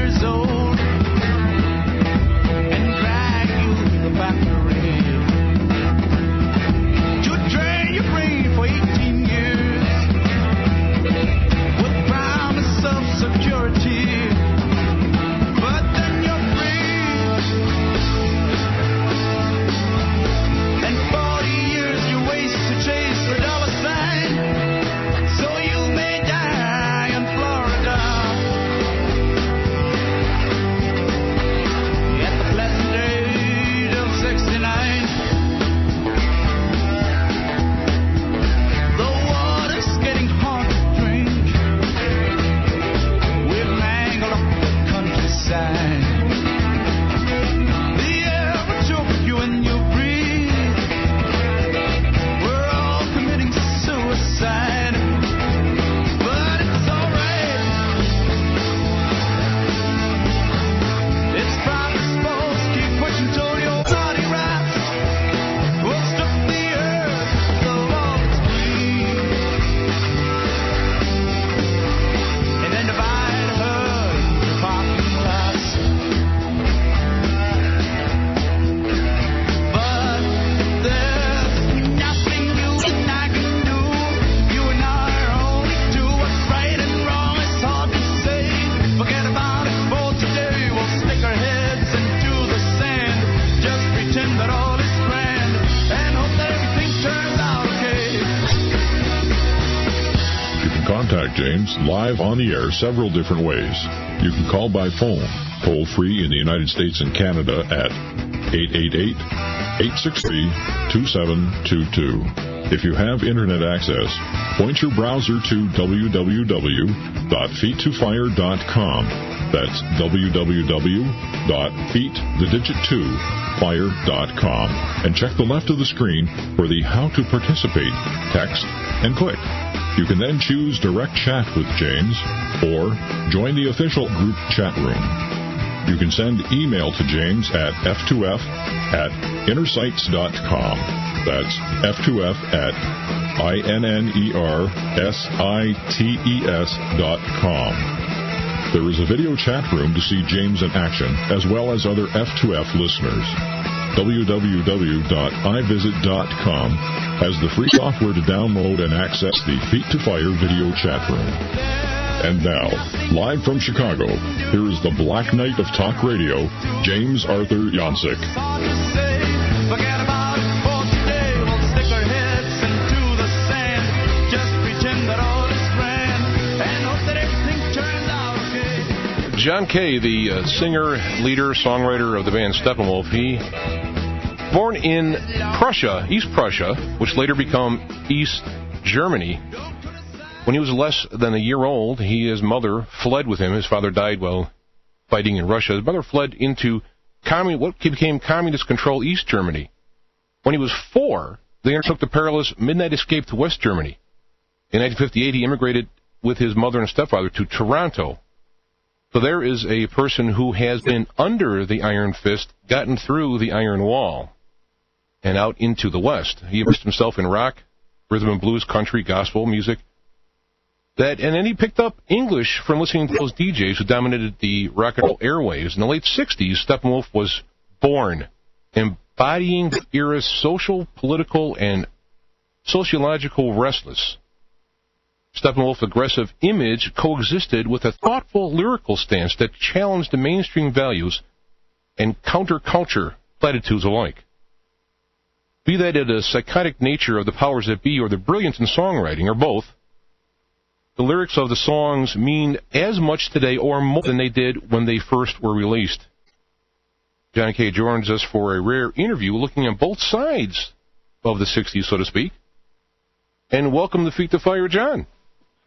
years old and drag you to the factory to train your brain for 18 years with promise of security. But then you're free, and 40 years you waste to chase the dollar sign, so you may die in Florida at the pleasant age of 69. The water's getting hard to drink. We've mangled up the countryside. The air will choke you when you breathe. We're all committing suicide, but it's alright. It's promise false. Keep pushing till your body rats. We'll strip the earth of all its green, and then divide her into parking lots. But there's nothing you and I can do. You and I are only two. What's right and wrong is hard to say. Forget about it for today. We'll stick our heads into the sand. Just pretend that all is grand and hope that everything turns out okay. You can contact James live on the air several different ways. You can call by phone, toll-free in the United States and Canada at 888-863-2722. If you have Internet access, point your browser to www.feet2fire.com. That's www.feet2fire.com. And check the left of the screen for the How to Participate text and click. You can then choose Direct Chat with James or join the official group chat room. You can send email to James at f2f@innersights.com. That's f2f at INNERSITES.com. There is a video chat room to see James in action, as well as other F2F listeners. www.ivisit.com has the free software to download and access the Feet to Fire video chat room. And now, live from Chicago, here is the Black Knight of Talk Radio, James Arthur Yancek. Forget about it for today. We'll stick our heads into the sand. Just pretend that all is grand and hope that everything turns out okay. John Kay, the singer, leader, songwriter of the band Steppenwolf, he born in Prussia, East Prussia, which later became East Germany. When he was less than a year old, his mother fled with him. His father died while fighting in Russia. His mother fled into what became communist-controlled East Germany. When he was 4, they undertook the perilous midnight escape to West Germany. In 1958, he immigrated with his mother and stepfather to Toronto. So there is a person who has been under the Iron Fist, gotten through the Iron Wall, and out into the West. He immersed himself in rock, rhythm and blues, country, gospel music. And then he picked up English from listening to those DJs who dominated the rock and roll airwaves. In the late 60s, Steppenwolf was born, embodying the era's social, political, and sociological restless. Steppenwolf's aggressive image coexisted with a thoughtful lyrical stance that challenged the mainstream values and counterculture platitudes alike. Be that the psychotic nature of the powers that be or the brilliance in songwriting, or both, the lyrics of the songs mean as much today or more than they did when they first were released. John Kay joins us for a rare interview looking at both sides of the 60s, so to speak. And welcome to Feet to Fire, John.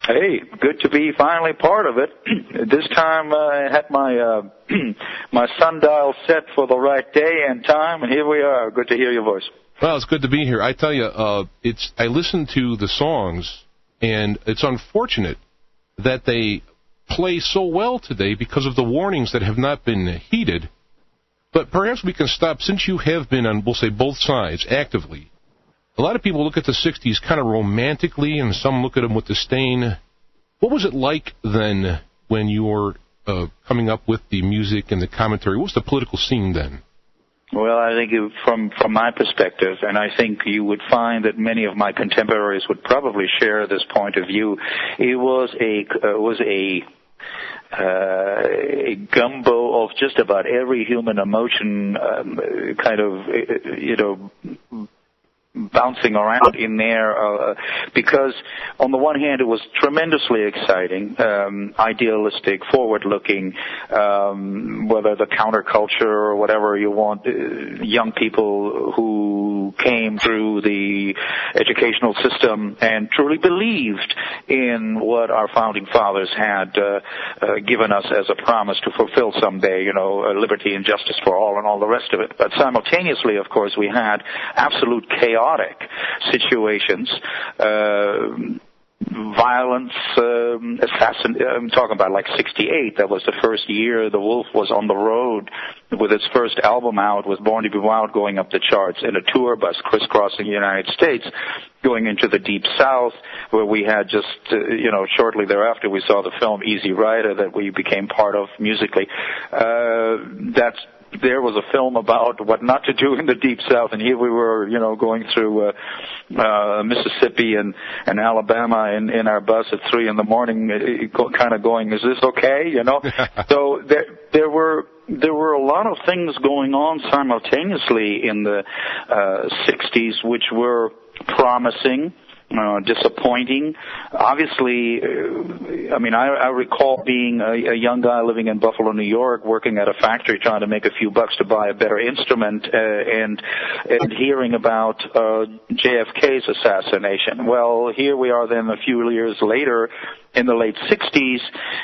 Hey, good to be finally part of it. This time I had my my sundial set for the right day and time, and here we are. Good to hear your voice. Well, it's good to be here. I tell you, I listen to the songs, and it's unfortunate that they play so well today because of the warnings that have not been heeded. But perhaps we can stop, since you have been on, we'll say, both sides actively. A lot of people look at the 60s kind of romantically, and some look at them with disdain. What was it like then when you were coming up with the music and the commentary? What was the political scene then? Well, I think from my perspective, and I think you would find that many of my contemporaries would probably share this point of view, it was a gumbo of just about every human emotion, bouncing around in there, because on the one hand it was tremendously exciting, idealistic, forward-looking, whether the counterculture or whatever you want, young people who came through the educational system and truly believed in what our founding fathers had given us as a promise to fulfill someday, liberty and justice for all and all the rest of it. But simultaneously, of course, we had absolute chaotic situations, violence, I'm talking about like 68. That was the first year the Wolf was on the road with its first album out, was Born to Be Wild, going up the charts in a tour bus crisscrossing the United States, going into the Deep South, where we had just, shortly thereafter we saw the film Easy Rider that we became part of musically. There was a film about what not to do in the Deep South, and here we were, going through Mississippi and Alabama in our bus at 3 a.m, kind of going, is this okay? So there were a lot of things going on simultaneously in the 60s, which were promising, disappointing. Obviously, I recall being a young guy living in Buffalo, New York, working at a factory trying to make a few bucks to buy a better instrument, and hearing about JFK's assassination. Well, here we are then a few years later in the late 60s,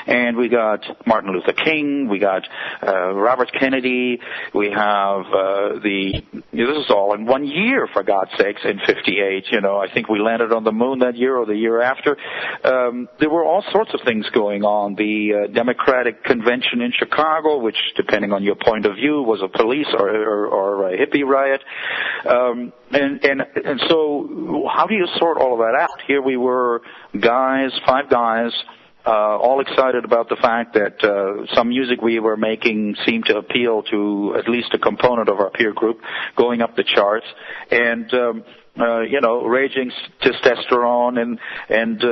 and we got Martin Luther King, we got Robert Kennedy, we have this is all in 1 year, for God's sakes, in 58. I think we landed on the moon that year or the year after. There were all sorts of things going on. The Democratic Convention in Chicago, which, depending on your point of view, was a police or a hippie riot. And so how do you sort all of that out? Here we were, five guys, all excited about the fact that some music we were making seemed to appeal to at least a component of our peer group, going up the charts, and raging testosterone and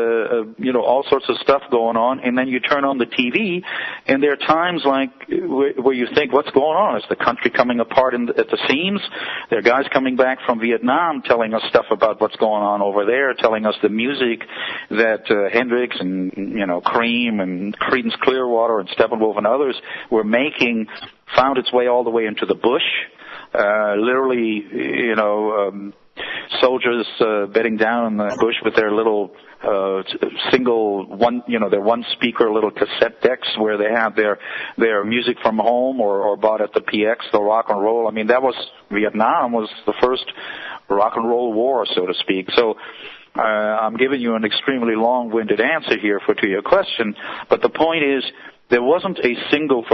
all sorts of stuff going on. And then you turn on the TV, and there are times like where you think, what's going on? Is the country coming apart at the seams? There are guys coming back from Vietnam telling us stuff about what's going on over there, telling us the music that Hendrix and, Cream and Creedence Clearwater and Steppenwolf and others were making found its way all the way into the bush. Literally, soldiers bedding down in the bush with their little their one speaker little cassette decks where they had their music from home or bought at the PX, the rock and roll. Vietnam was the first rock and roll war, so to speak. So I'm giving you an extremely long-winded answer here to your question, but the point is, there wasn't a single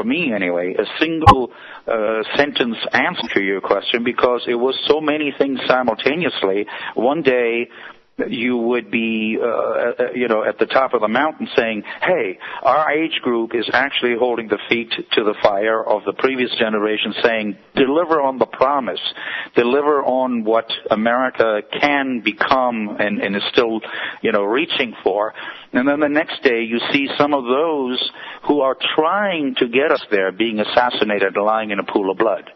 sentence answer to your question, because it was so many things simultaneously. One day you would be, at the top of the mountain saying, hey, our age group is actually holding the feet to the fire of the previous generation, saying, deliver on the promise, deliver on what America can become and is still, reaching for. And then the next day you see some of those who are trying to get us there being assassinated, lying in a pool of blood.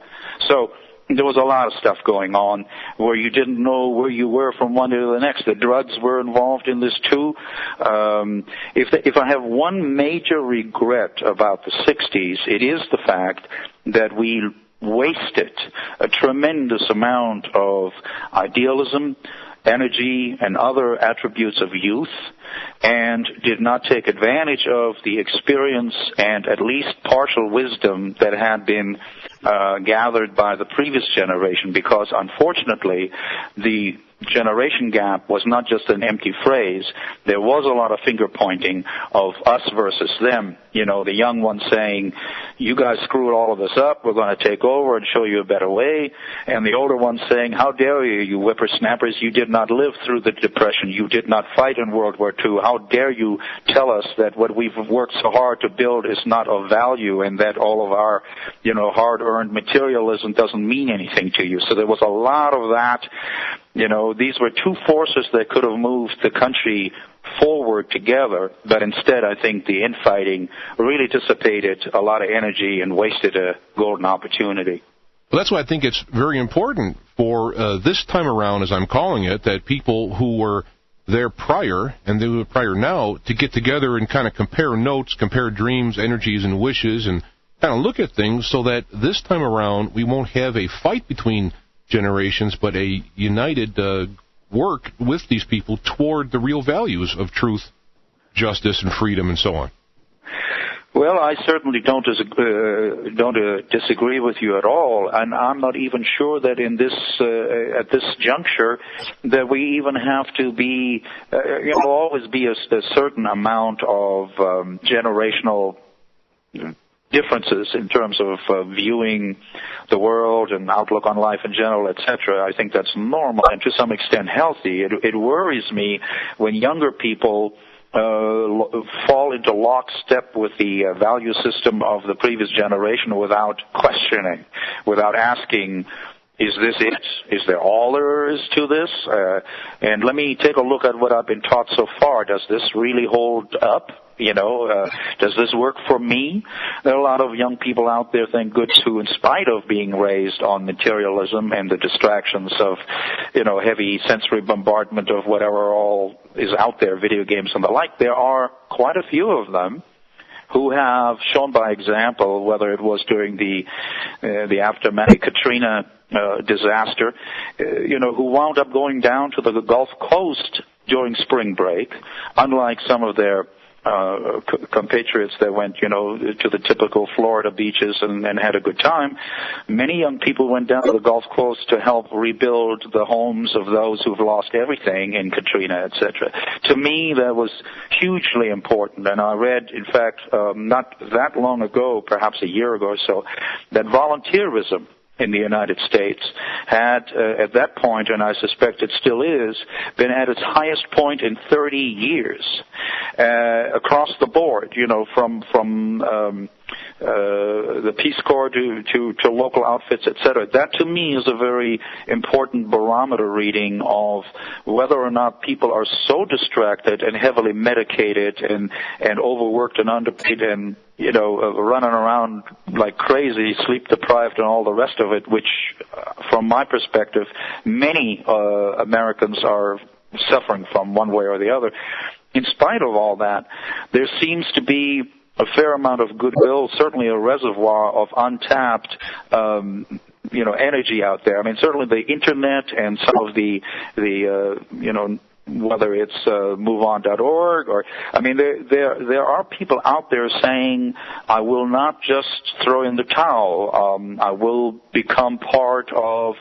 So there was a lot of stuff going on where you didn't know where you were from one day to the next. The drugs were involved in this too. If I have one major regret about the 60s, it is the fact that we wasted a tremendous amount of idealism, energy, and other attributes of youth, and did not take advantage of the experience and at least partial wisdom that had been gathered by the previous generation, because unfortunately the generation gap was not just an empty phrase. There was a lot of finger pointing of us versus them. The young ones saying, you guys screwed all of this up, we're going to take over and show you a better way. And the older ones saying, how dare you, you whippersnappers, you did not live through the Depression, you did not fight in World War II, how dare you tell us that what we've worked so hard to build is not of value and that all of our, hard-earned materialism doesn't mean anything to you. So there was a lot of that. These were two forces that could have moved the country forward together, but instead I think the infighting really dissipated a lot of energy and wasted a golden opportunity. Well, that's why I think it's very important for this time around, as I'm calling it, that people who were there prior and they were prior now to get together and kind of compare notes, compare dreams, energies, and wishes, and kind of look at things so that this time around we won't have a fight between generations, but a united work with these people toward the real values of truth, justice, and freedom, and so on. Well, I certainly don't disagree with you at all, and I'm not even sure that in this at this juncture that we even have to be always be a certain amount of generational differences in terms of viewing the world and outlook on life in general, etc. I think that's normal and to some extent healthy. It worries me when younger people fall into lockstep with the value system of the previous generation without questioning, without asking, is this it? Is there all there is to this? And let me take a look at what I've been taught so far. Does this really hold up? Does this work for me? There are a lot of young people out there, thank goodness, who, in spite of being raised on materialism and the distractions of, heavy sensory bombardment of whatever all is out there, video games and the like, there are quite a few of them who have shown by example, whether it was during the aftermath of Katrina disaster, who wound up going down to the Gulf Coast during spring break, unlike some of their compatriots that went, to the typical Florida beaches and had a good time. Many young people went down to the Gulf Coast to help rebuild the homes of those who've lost everything in Katrina, etc. To me, that was hugely important, and I read, in fact, not that long ago, perhaps a year ago or so, that volunteerism in the United States had, at that point, and I suspect it still is, been at its highest point in 30 years, across the board, from the Peace Corps to local outfits, etc. That, to me, is a very important barometer reading of whether or not people are so distracted and heavily medicated and overworked and underpaid and running around like crazy, sleep deprived and all the rest of it, which, from my perspective, many Americans are suffering from one way or the other. In spite of all that, there seems to be a fair amount of goodwill, certainly a reservoir of untapped energy out there. I mean, certainly the internet and some of the whether it's MoveOn.org or, there are people out there saying, I will not just throw in the towel. I will become part of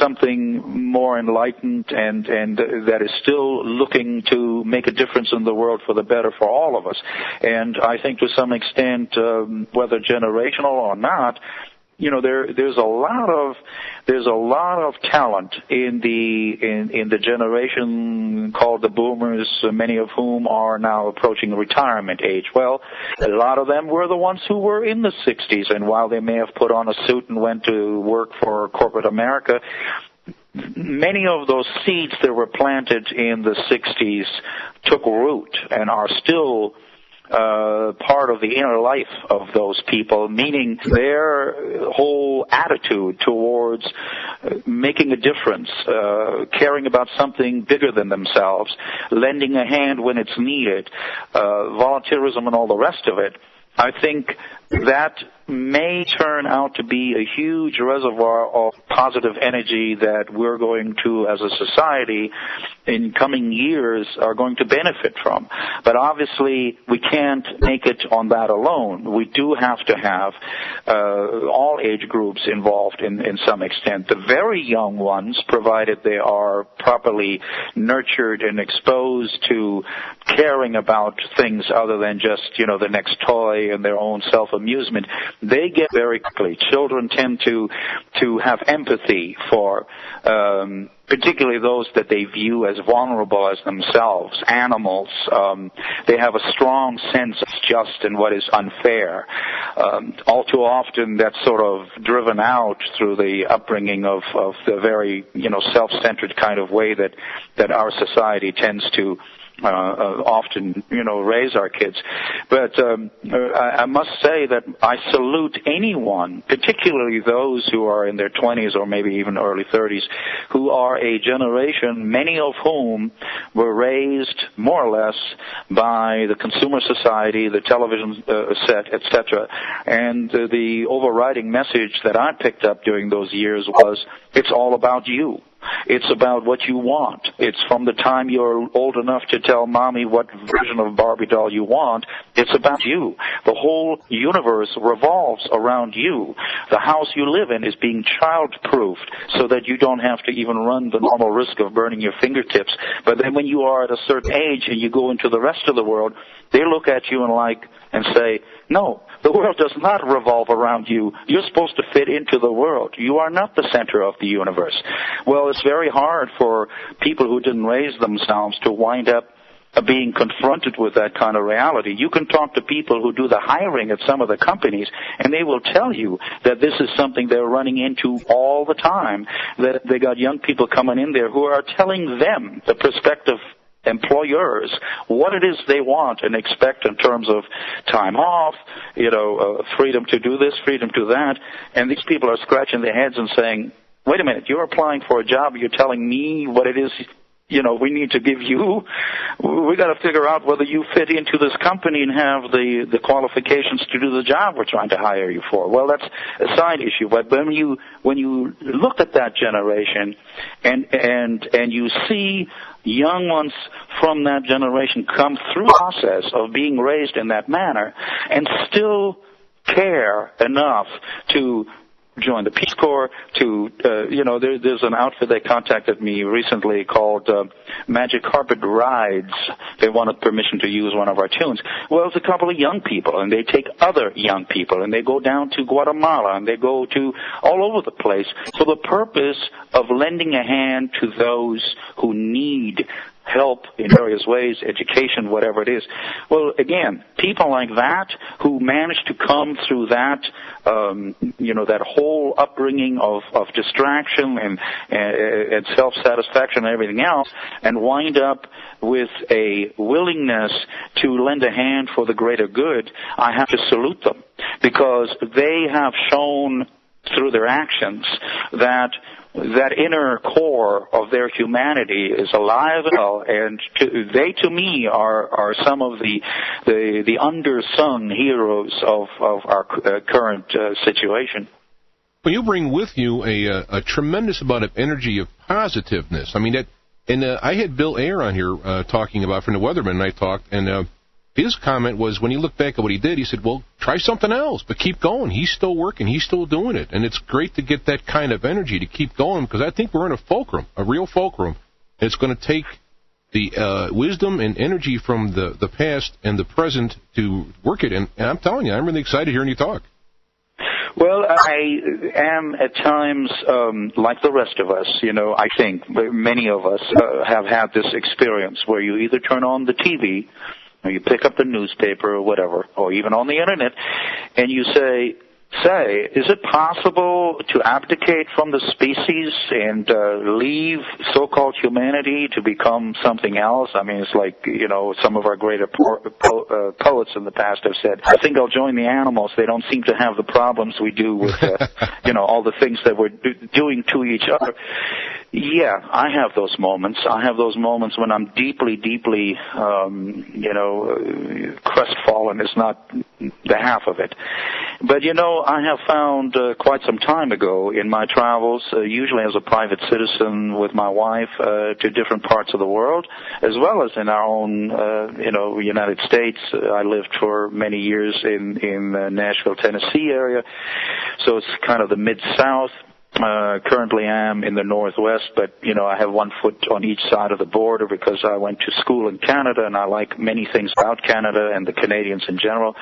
something more enlightened and that is still looking to make a difference in the world for the better for all of us. And I think to some extent, whether generational or not, there's a lot of talent in the generation called the boomers, many of whom are now approaching retirement age. Well, a lot of them were the ones who were in the 60s, and while they may have put on a suit and went to work for corporate America, many of those seeds that were planted in the 60s took root and are still part of the inner life of those people, meaning their whole attitude towards making a difference, caring about something bigger than themselves, lending a hand when it's needed, volunteerism and all the rest of it. I think that may turn out to be a huge reservoir of positive energy that we're going to, as a society, in coming years are going to benefit from. But obviously, we can't make it on that alone. We do have to have all age groups involved in some extent. The very young ones, provided they are properly nurtured and exposed to caring about things other than just, the next toy and their own self self-amusement, they get very quickly. Children tend to have empathy for particularly those that they view as vulnerable as themselves, animals. They have a strong sense of just and what is unfair. All too often that's sort of driven out through the upbringing of the very, self-centered kind of way that our society tends to often, raise our kids. But I must say that I salute anyone, particularly those who are in their 20s or maybe even early 30s, who are a generation, many of whom were raised more or less by the consumer society, the television set, etc. And the overriding message that I picked up during those years was, it's all about you. It's about what you want. It's from the time you're old enough to tell mommy what version of Barbie doll you want. It's about you. The whole universe revolves around you. The house you live in is being child-proofed so that you don't have to even run the normal risk of burning your fingertips. But then when you are at a certain age and you go into the rest of the world, they look at you and say, no, the world does not revolve around you. You're supposed to fit into the world. You are not the center of the universe. Well, it's very hard for people who didn't raise themselves to wind up being confronted with that kind of reality. You can talk to people who do the hiring at some of the companies, and they will tell you that this is something they're running into all the time, that they got young people coming in there who are telling them, the prospective employers, what it is they want and expect in terms of time off, freedom to do this, freedom to that. And these people are scratching their heads and saying, wait a minute, you're applying for a job, you're telling me what it is we need to give you. We got to figure out whether you fit into this company and have the qualifications to do the job we're trying to hire you for. Well, that's a side issue. But when you look at that generation and you see young ones from that generation come through the process of being raised in that manner and still care enough to join the Peace Corps, there's an outfit that contacted me recently called Magic Carpet Rides. They wanted permission to use one of our tunes. Well, it's a couple of young people, and they take other young people, and they go down to Guatemala, and they go to all over the place for the purpose of lending a hand to those who need help in various ways, education, whatever it is. Well, again, people like that who manage to come through that, that whole upbringing of distraction and self-satisfaction and everything else, and wind up with a willingness to lend a hand for the greater good, I have to salute them, because they have shown through their actions that inner core of their humanity is alive and well, and they to me are some of the undersung heroes of our current situation. Well, you bring with you a tremendous amount of energy of positiveness. I mean, I had Bill Ayer on here talking about, from the Weatherman, and I talked, and his comment was, when he looked back at what he did, he said, well, try something else, but keep going. He's still working. He's still doing it. And it's great to get that kind of energy to keep going, because I think we're in a fulcrum, a real fulcrum. And it's going to take the wisdom and energy from the past and the present to work it. And I'm telling you, I'm really excited hearing you talk. Well, I am at times, like the rest of us, I think many of us have had this experience where you either turn on the TV, or you pick up the newspaper or whatever, or even on the internet, and you say, is it possible to abdicate from the species and leave so-called humanity to become something else? I mean, it's like, some of our greater poets in the past have said, I think I'll join the animals. They don't seem to have the problems we do with, all the things that we're doing to each other. Yeah, I have those moments. I have those moments when I'm deeply, crestfallen is not the half of it. But, I have found quite some time ago in my travels, usually as a private citizen with my wife, to different parts of the world, as well as in our own, United States. I lived for many years in Nashville, Tennessee area, so it's kind of the Mid-South. currently am in the Northwest, but, I have one foot on each side of the border because I went to school in Canada, and I like many things about Canada and the Canadians in general.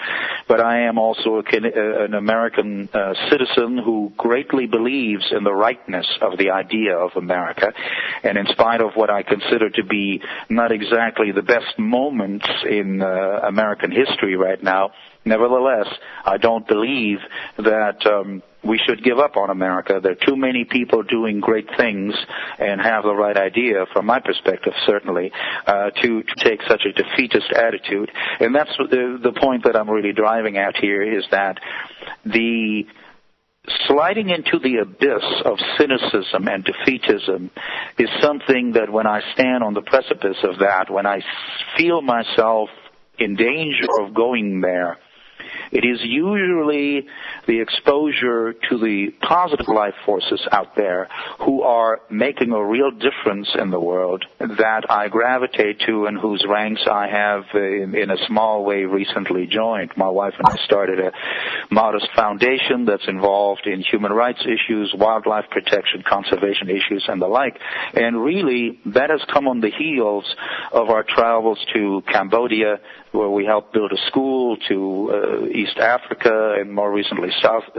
But I am also an American citizen who greatly believes in the rightness of the idea of America. And in spite of what I consider to be not exactly the best moments in American history right now, nevertheless, I don't believe that we should give up on America. There are too many people doing great things and have the right idea, from my perspective, certainly, to take such a defeatist attitude. And that's the point that I'm really driving at here, is that the sliding into the abyss of cynicism and defeatism is something that when I stand on the precipice of that, when I feel myself in danger of going there, it is usually the exposure to the positive life forces out there who are making a real difference in the world that I gravitate to, and whose ranks I have in a small way recently joined. My wife and I started a modest foundation that's involved in human rights issues, wildlife protection, conservation issues, and the like. And really, that has come on the heels of our travels to Cambodia, where we helped build a school, to East Africa, and more recently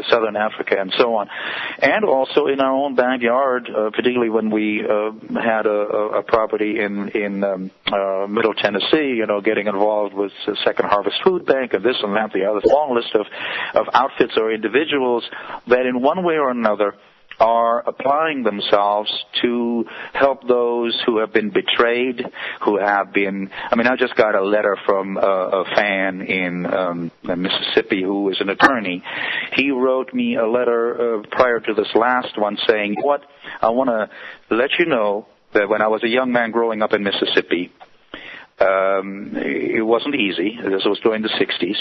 Southern Africa, and so on. And also in our own backyard, particularly when we had a property in Middle Tennessee, getting involved with the Second Harvest Food Bank and this and that, the other long list of outfits or individuals that in one way or another are applying themselves to help those who have been betrayed, who have been... I just got a letter from a fan in Mississippi who is an attorney. He wrote me a letter prior to this last one saying, "What? I want to let you know that when I was a young man growing up in Mississippi, it wasn't easy. This was during the 60s.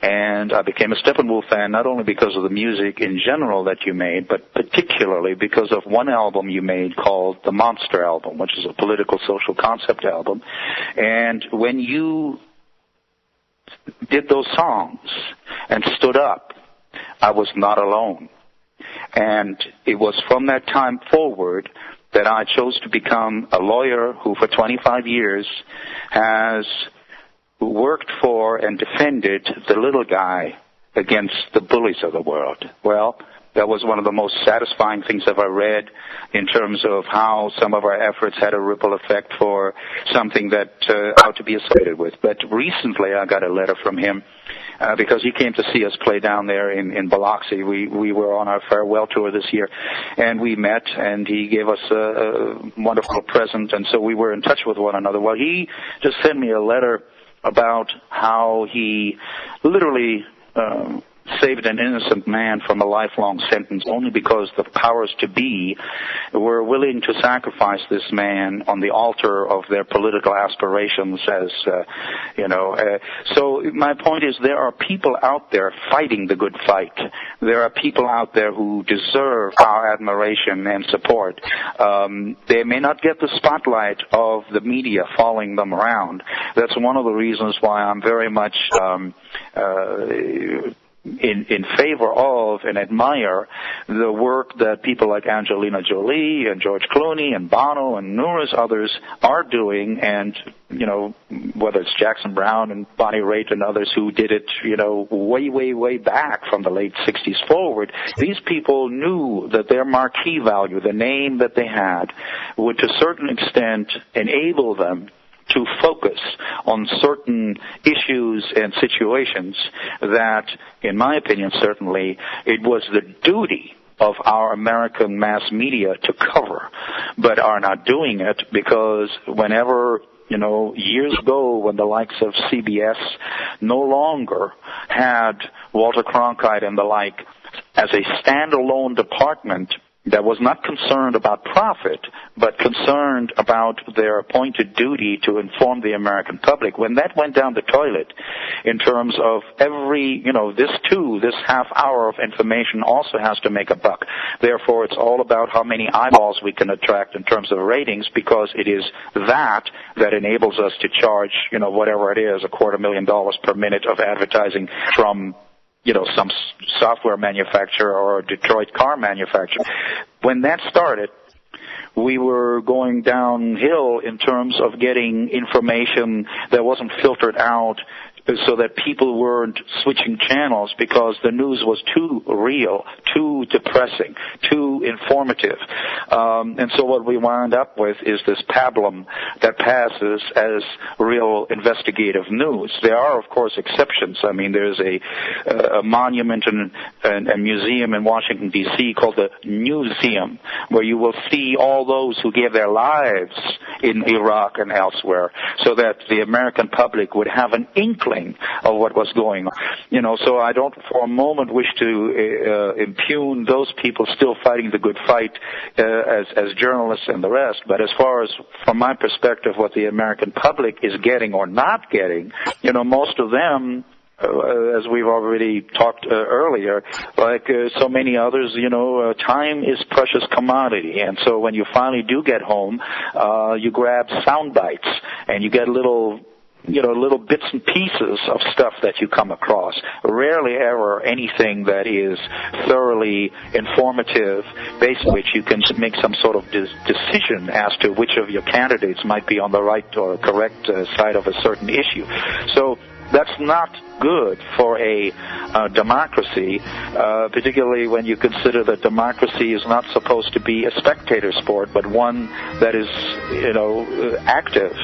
And I became a Steppenwolf fan not only because of the music in general that you made, but particularly because of one album you made called the Monster Album, which is a political social concept album. And when you did those songs and stood up, I was not alone. And it was from that time forward that I chose to become a lawyer who for 25 years has worked for and defended the little guy against the bullies of the world." Well, that was one of the most satisfying things I've ever read in terms of how some of our efforts had a ripple effect for something that ought to be associated with. But recently I got a letter from him because he came to see us play down there in Biloxi. We were on our farewell tour this year, and we met, and he gave us a wonderful present, and so we were in touch with one another. Well, he just sent me a letter about how he literally saved an innocent man from a lifelong sentence only because the powers to be were willing to sacrifice this man on the altar of their political aspirations So my point is, there are people out there fighting the good fight. There are people out there who deserve our admiration and support. They may not get the spotlight of the media following them around. That's one of the reasons why I'm very much in favor of and admire the work that people like Angelina Jolie and George Clooney and Bono and numerous others are doing, and whether it's Jackson Browne and Bonnie Raitt and others who did it way back from the late 60s forward. These people knew that their marquee value, the name that they had, would to a certain extent enable them to focus on certain issues and situations that, in my opinion, certainly, it was the duty of our American mass media to cover, but are not doing it because whenever, years ago when the likes of CBS no longer had Walter Cronkite and the like as a standalone department that was not concerned about profit, but concerned about their appointed duty to inform the American public. When that went down the toilet in terms of every, this half hour of information also has to make a buck. Therefore, it's all about how many eyeballs we can attract in terms of ratings, because it is that enables us to charge, whatever it is, $250,000 per minute of advertising from some software manufacturer or a Detroit car manufacturer. when that started, we were going downhill in terms of getting information that wasn't filtered out so that people weren't switching channels because the news was too real, too depressing, too informative. And so what we wound up with is this pablum that passes as real investigative news. There are, of course, exceptions. I mean, there's a monument and a museum in Washington, D.C. called the Newseum, where you will see all those who gave their lives in Iraq and elsewhere so that the American public would have an inkling of what was going on. You know, so I don't for a moment wish to impugn those people still fighting the good fight as journalists and the rest, but as far as, from my perspective, what the American public is getting or not getting, you know, most of them, as we've already talked earlier, like so many others, you know, time is precious commodity. And so when you finally do get home, you grab sound bites and you get little bits and pieces of stuff that you come across. Rarely ever anything that is thoroughly informative, based on which you can make some sort of decision as to which of your candidates might be on the right or correct side of a certain issue. So that's not good for a democracy, particularly when you consider that democracy is not supposed to be a spectator sport, but one that is, you know, active.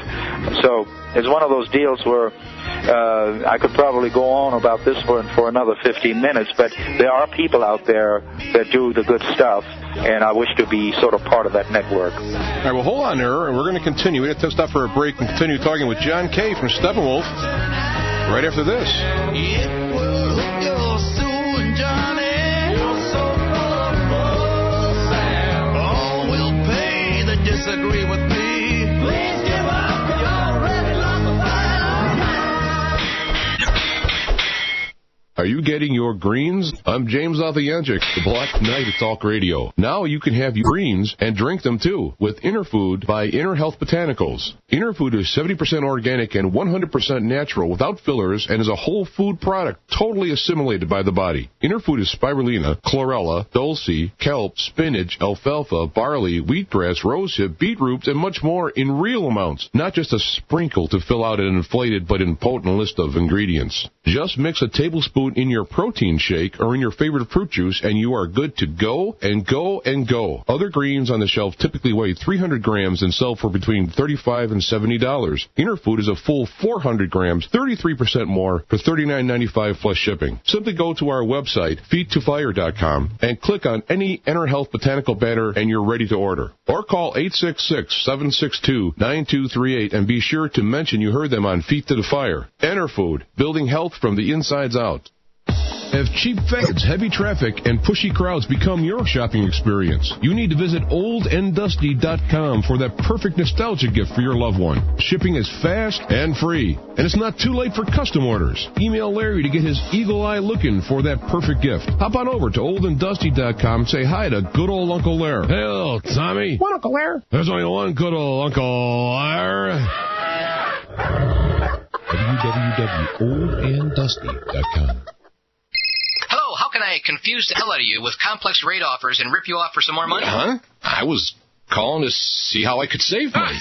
So it's one of those deals where I could probably go on about this for another 15 minutes, but there are people out there that do the good stuff, and I wish to be sort of part of that network. All right, well, hold on there, and we're going to continue. We have to stop for a break and continue talking with John Kay from Steppenwolf right after this. It will hook you soon, Johnny. You're so full of bull. All will pay that disagree with me. Please give up. You already lost the fight. Are you getting your greens? I'm James Alphayanchik, the Black Knight of Talk Radio. Now you can have your greens and drink them too with Inner Food by Inner Health Botanicals. Inner Food is 70% organic and 100% natural without fillers and is a whole food product totally assimilated by the body. Inner Food is spirulina, chlorella, dulse, kelp, spinach, alfalfa, barley, wheatgrass, rosehip, beetroot, and much more in real amounts, not just a sprinkle to fill out an inflated but impotent list of ingredients. Just mix a tablespoon in your protein shake or in your favorite fruit juice and you are good to go and go and go. Other greens on the shelf typically weigh 300 grams and sell for between $35 and $70. Inner Food is a full 400 grams, 33% more for $39.95 plus shipping. Simply go to our website, feedtofire.com, and click on any Inner Health Botanical banner and you're ready to order. Or call 866-762-9238 and be sure to mention you heard them on Feet to the Fire. Inner Food, building health from the insides out. Have cheap fads, heavy traffic, and pushy crowds become your shopping experience? You need to visit oldanddusty.com for that perfect nostalgia gift for your loved one. Shipping is fast and free, and it's not too late for custom orders. Email Larry to get his eagle eye looking for that perfect gift. Hop on over to oldanddusty.com and say hi to good old Uncle Lair. Hey, little Tommy. What, Uncle Lair? There's only one good old Uncle Lair. www.oldanddusty.com. Hello, how can I confuse the hell out of you with complex rate offers and rip you off for some more money? Huh? I was calling to see how I could save money.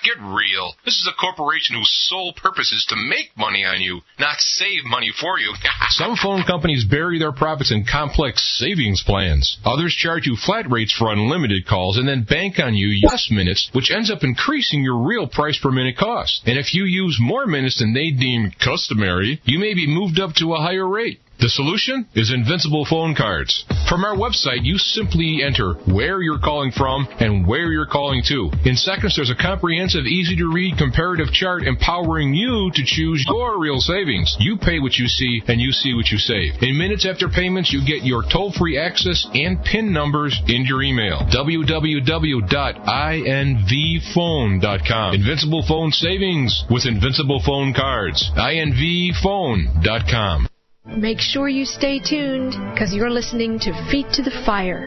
Get real. This is a corporation whose sole purpose is to make money on you, not save money for you. Some phone companies bury their profits in complex savings plans. Others charge you flat rates for unlimited calls and then bank on you yes minutes, which ends up increasing your real price per minute cost. And if you use more minutes than they deem customary, you may be moved up to a higher rate. The solution is Invincible Phone Cards. From our website, you simply enter where you're calling from and where you're calling to. In seconds, there's a comprehensive, easy-to-read comparative chart empowering you to choose your real savings. You pay what you see, and you see what you save. In minutes after payments, you get your toll-free access and PIN numbers in your email. www.invphone.com. Invincible Phone Savings with Invincible Phone Cards. invphone.com. Make sure you stay tuned, because you're listening to Feet to the Fire.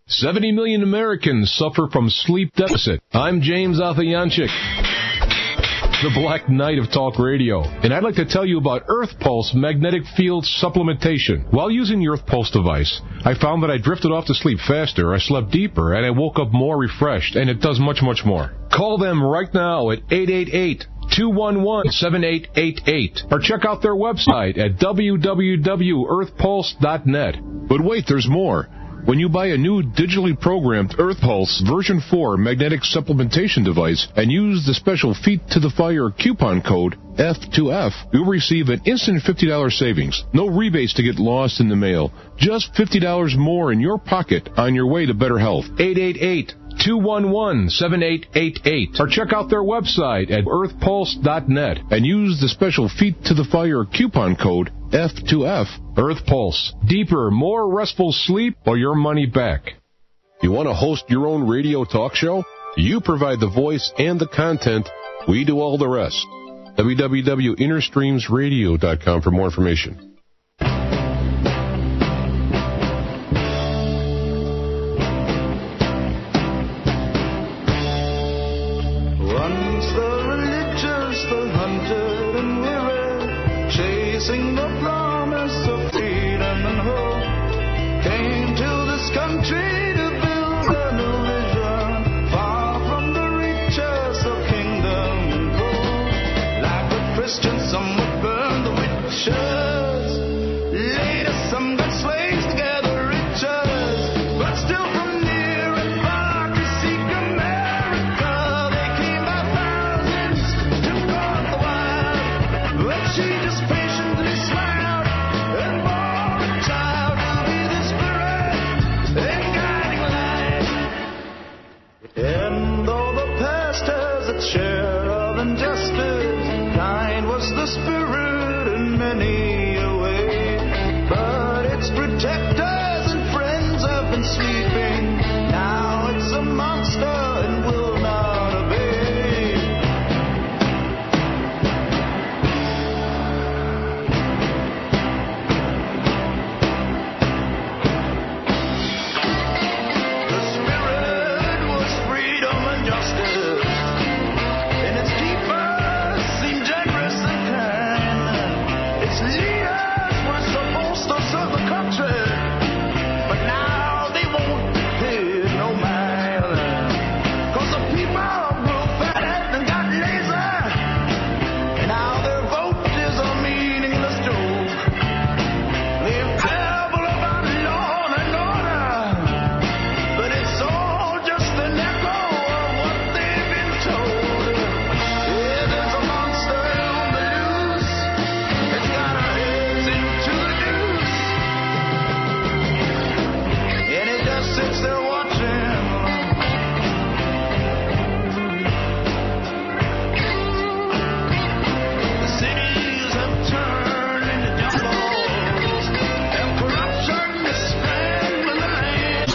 $70 million Americans suffer from sleep deficit. I'm James Alphayanchik. the Black Knight of Talk Radio, and I'd like to tell you about Earth Pulse Magnetic Field Supplementation. While using the Earth Pulse device, I found that I drifted off to sleep faster, I slept deeper, and I woke up more refreshed, and it does much, much more. Call them right now at 888-211-7888, or check out their website at www.earthpulse.net. But wait, there's more. When you buy a new digitally programmed Earth Pulse version 4 magnetic supplementation device and use the special Feet to the Fire coupon code F2F, you'll receive an instant $50 savings. No rebates to get lost in the mail. Just $50 more in your pocket on your way to better health. 888-211-7888, or check out their website at earthpulse.net and use the special Feet to the Fire coupon code F2F. Earth Pulse. Deeper, more restful sleep or your money back. You want to host your own radio talk show? You provide the voice and the content. We do all the rest. www.innerstreamsradio.com for more information. Once the religious, the hunted and weary, chasing the promise of freedom and hope, came to this country to build a new vision, far from the reaches of kingdom and gold. Like the Christians, some would burn the witches, later some got slaves to gather riches, but still from near and far to seek America, they came by thousands to guard the wild, but she just patiently smiled and bore a child to be the spirit and guiding light. And though the past has its share of injustice, kind was the spirit in many a way. But its protectors and friends have been sleeping. Now it's a monster and will not obey. The spirit was freedom and justice. In its keepers seemed generous and kind. Its leaders were supposed to serve the country, but now they won't pay no mind. 'Cause the people grew fat and got lazy, and now their vote is a meaningless joke. They've babbled about law and order, but it's all just an echo of what they've been told. Yeah, there's a monster on the loose. It's got our heads into the noose, and it just sits there watching. The cities have turned into jungles, and corruption is spreading in the land.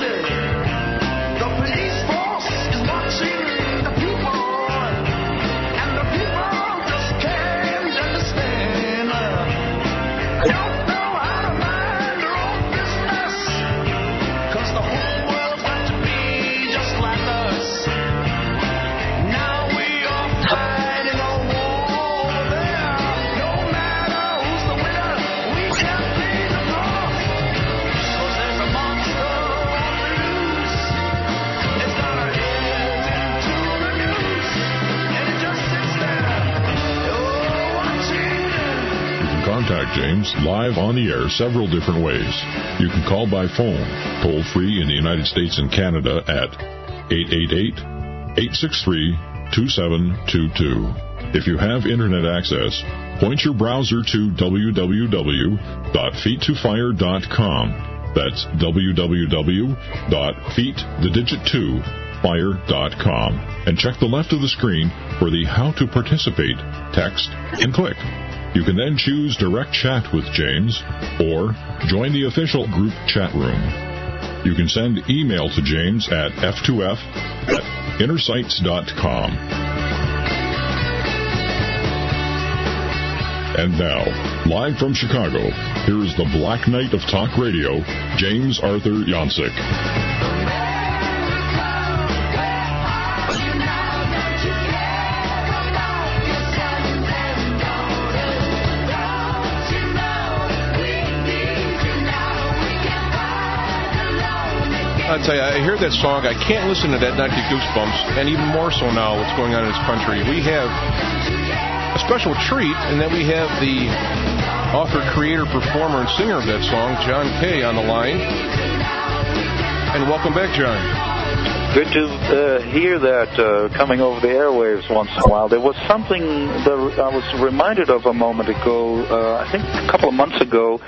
The police force is watching the people, and the people just can't understand. They don't know how to mind their own business, 'cause the whole world's got to be just like us. Now we are fighting a war over there. No matter who's the winner, we can't pay the cost. 'Cause there's a monster on the loose. It's got our heads into the noose, and it just sits there, watching. You can contact James live on the air several different ways. You can call by phone, toll-free in the United States and Canada at 888-863-2722. If you have Internet access, point your browser to www.feet2fire.com. That's www.feet2fire.com. And check the left of the screen for the How to Participate text and click. You can then choose Direct Chat with James or join the official group chat room. You can send email to James at f2f@innersights.com. And now, live from Chicago, here is the Black Knight of Talk Radio, James Arthur Yancek. America, where are you now? Don't you care about yourself? I'll tell you, I hear that song, I can't listen to that, not get goosebumps, and even more so now what's going on in this country. We have a special treat, and then we have the author, creator, performer, and singer of that song, John Kay, on the line. And welcome back, John. Good to hear that coming over the airwaves once in a while. There was something that I was reminded of a moment ago. I think a couple of months ago,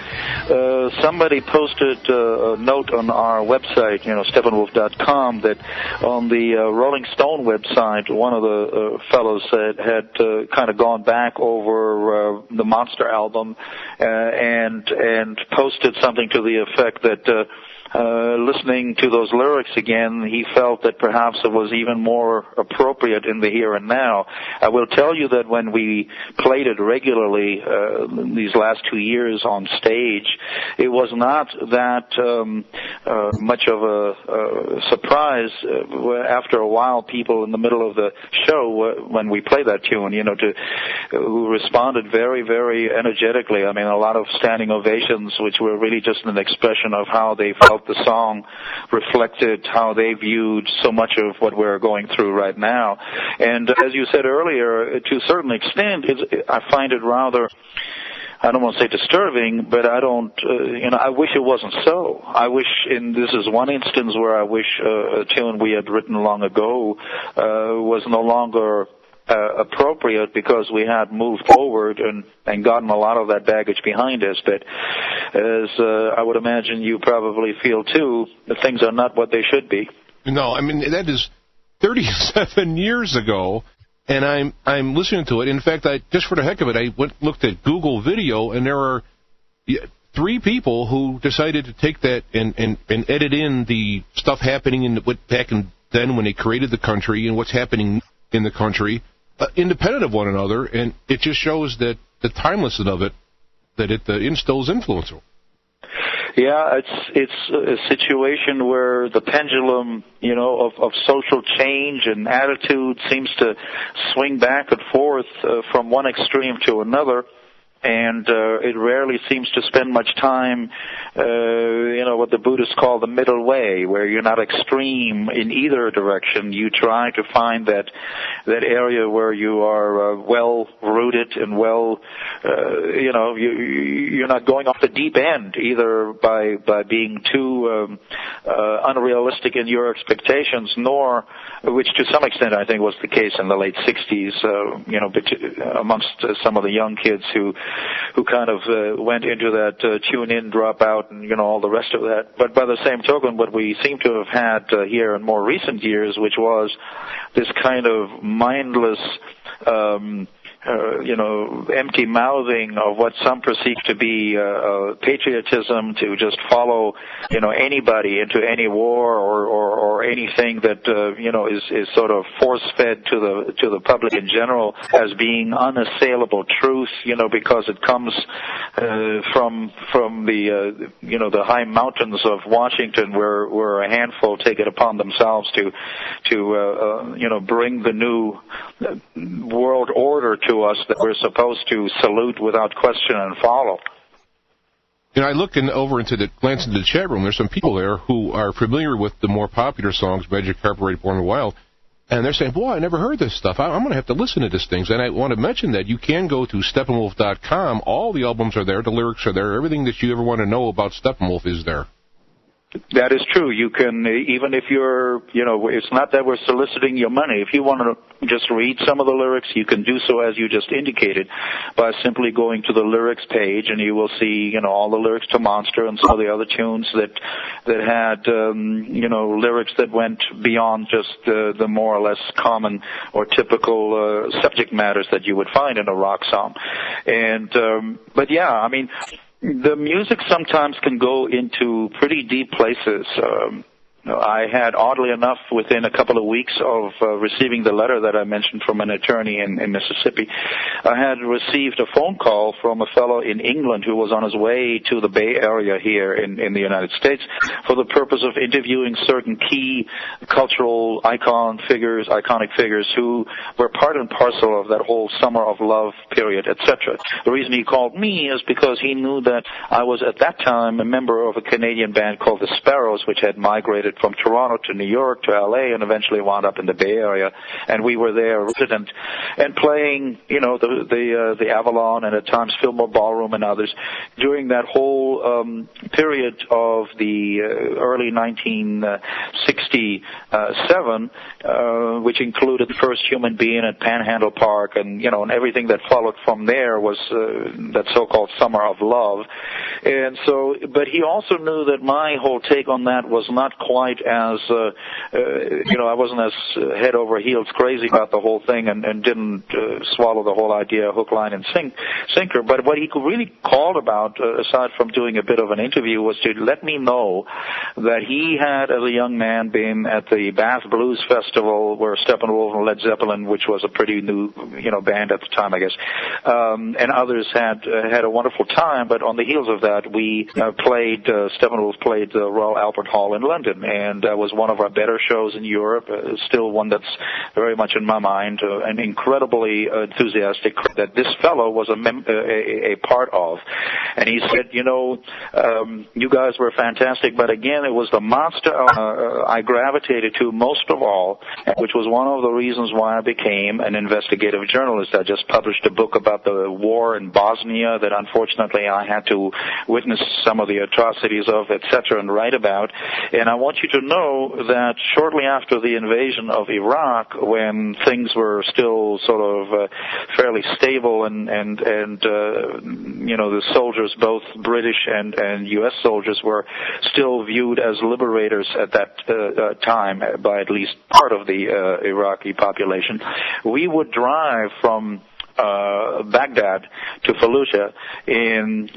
somebody posted a note on our website, Steppenwolf.com, that on the Rolling Stone website, one of the fellows had kind of gone back over the Monster album and posted something to the effect that listening to those lyrics again, he felt that perhaps it was even more appropriate in the here and now. I will tell you that when we played it regularly these last 2 years on stage, it was not that much of a surprise. After a while, people in the middle of the show, when we play that tune, who responded very, very energetically. I mean, a lot of standing ovations, which were really just an expression of how they felt the song reflected how they viewed so much of what we're going through right now. And as you said earlier, to a certain extent, I find it rather, I don't want to say disturbing, but I don't, I wish it wasn't so. I wish, this is one instance where I wish a tune we had written long ago was no longer appropriate because we had moved forward and gotten a lot of that baggage behind us. But as I would imagine you probably feel too, the things are not what they should be. No, I mean, that is 37 years ago, and I'm listening to it. In fact, just for the heck of it, I looked at Google Video, and there are 3 people who decided to take that and edit in the stuff happening back then when they created the country and what's happening in the country, independent of one another, and it just shows that the timelessness of it, that it instills influence. Yeah, it's a situation where the pendulum, of social change and attitude seems to swing back and forth from one extreme to another. And it rarely seems to spend much time, what the Buddhists call the middle way, where you're not extreme in either direction. You try to find that area where you are well rooted and well, you're not going off the deep end either by being too unrealistic in your expectations, nor, which to some extent I think was the case in the late 60s, amongst some of the young kids who kind of went into that tune in, drop out, and all the rest of that. But by the same token, what we seem to have had here in more recent years, which was this kind of mindless empty mouthing of what some perceive to be patriotism, to just follow, anybody into any war or anything that is sort of force-fed to the public in general as being unassailable truth, because it comes from the high mountains of Washington, where a handful take it upon themselves to bring the new world order to us that we're supposed to salute without question and follow. I look glance into the chat room. There's some people there who are familiar with the more popular songs, Magic Carbureted, Born in the Wild, and they're saying, boy, I never heard this stuff. I'm going to have to listen to these things. And I want to mention that you can go to Steppenwolf.com. All the albums are there. The lyrics are there. Everything that you ever want to know about Steppenwolf is there. That is true. You can, even if you're, it's not that we're soliciting your money. If you want to just read some of the lyrics, you can do so as you just indicated by simply going to the lyrics page, and you will see, all the lyrics to Monster and some of the other tunes that had, lyrics that went beyond just the more or less common or typical subject matters that you would find in a rock song. And, but yeah, I mean, the music sometimes can go into pretty deep places. I had, oddly enough, within a couple of weeks of receiving the letter that I mentioned from an attorney in Mississippi, I had received a phone call from a fellow in England who was on his way to the Bay Area here in the United States for the purpose of interviewing certain key cultural iconic figures who were part and parcel of that whole summer of love period, etc. The reason he called me is because he knew that I was at that time a member of a Canadian band called the Sparrows, which had migrated from Toronto to New York to LA, and eventually wound up in the Bay Area. And we were there resident and playing, the Avalon and at times Fillmore Ballroom and others during that whole period of the early 1967, which included the first Human Being at Panhandle Park, and and everything that followed from there was that so-called Summer of Love. And so, but he also knew that my whole take on that was not quite as, I wasn't as head over heels crazy about the whole thing and didn't swallow the whole idea hook, line, and sinker. But what he really called about, aside from doing a bit of an interview, was to let me know that he had, as a young man, been at the Bath Blues Festival where Steppenwolf and Led Zeppelin, which was a pretty new, band at the time, I guess, and others had a wonderful time. But on the heels of that, we Steppenwolf played the Royal Albert Hall in London, and that was one of our better shows in Europe, still one that's very much in my mind, and incredibly enthusiastic that this fellow was a part of. And he said, you guys were fantastic, but again, it was the monster I gravitated to most of all, which was one of the reasons why I became an investigative journalist. I just published a book about the war in Bosnia that unfortunately I had to witness some of the atrocities of, etc., and write about. And I want you to know that shortly after the invasion of Iraq, when things were still sort of fairly stable and the soldiers, both British and U.S. soldiers, were still viewed as liberators at that time by at least part of the Iraqi population, we would drive from Baghdad to Fallujah in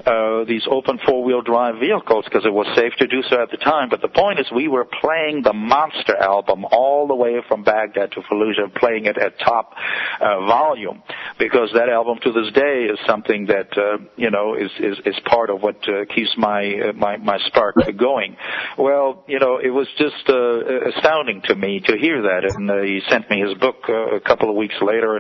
these open four-wheel drive vehicles because it was safe to do so at the time. But the point is, we were playing the Monster album all the way from Baghdad to Fallujah, playing it at top volume, because that album to this day is something that is part of what keeps my spark going. Well, it was just astounding to me to hear that, and he sent me his book a couple of weeks later,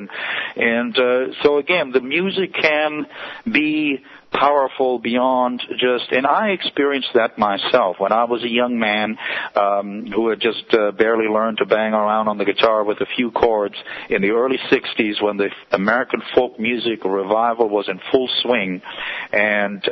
and so again, the music can be powerful beyond just, and I experienced that myself when I was a young man who had just barely learned to bang around on the guitar with a few chords in the early 60s, when the American folk music revival was in full swing. And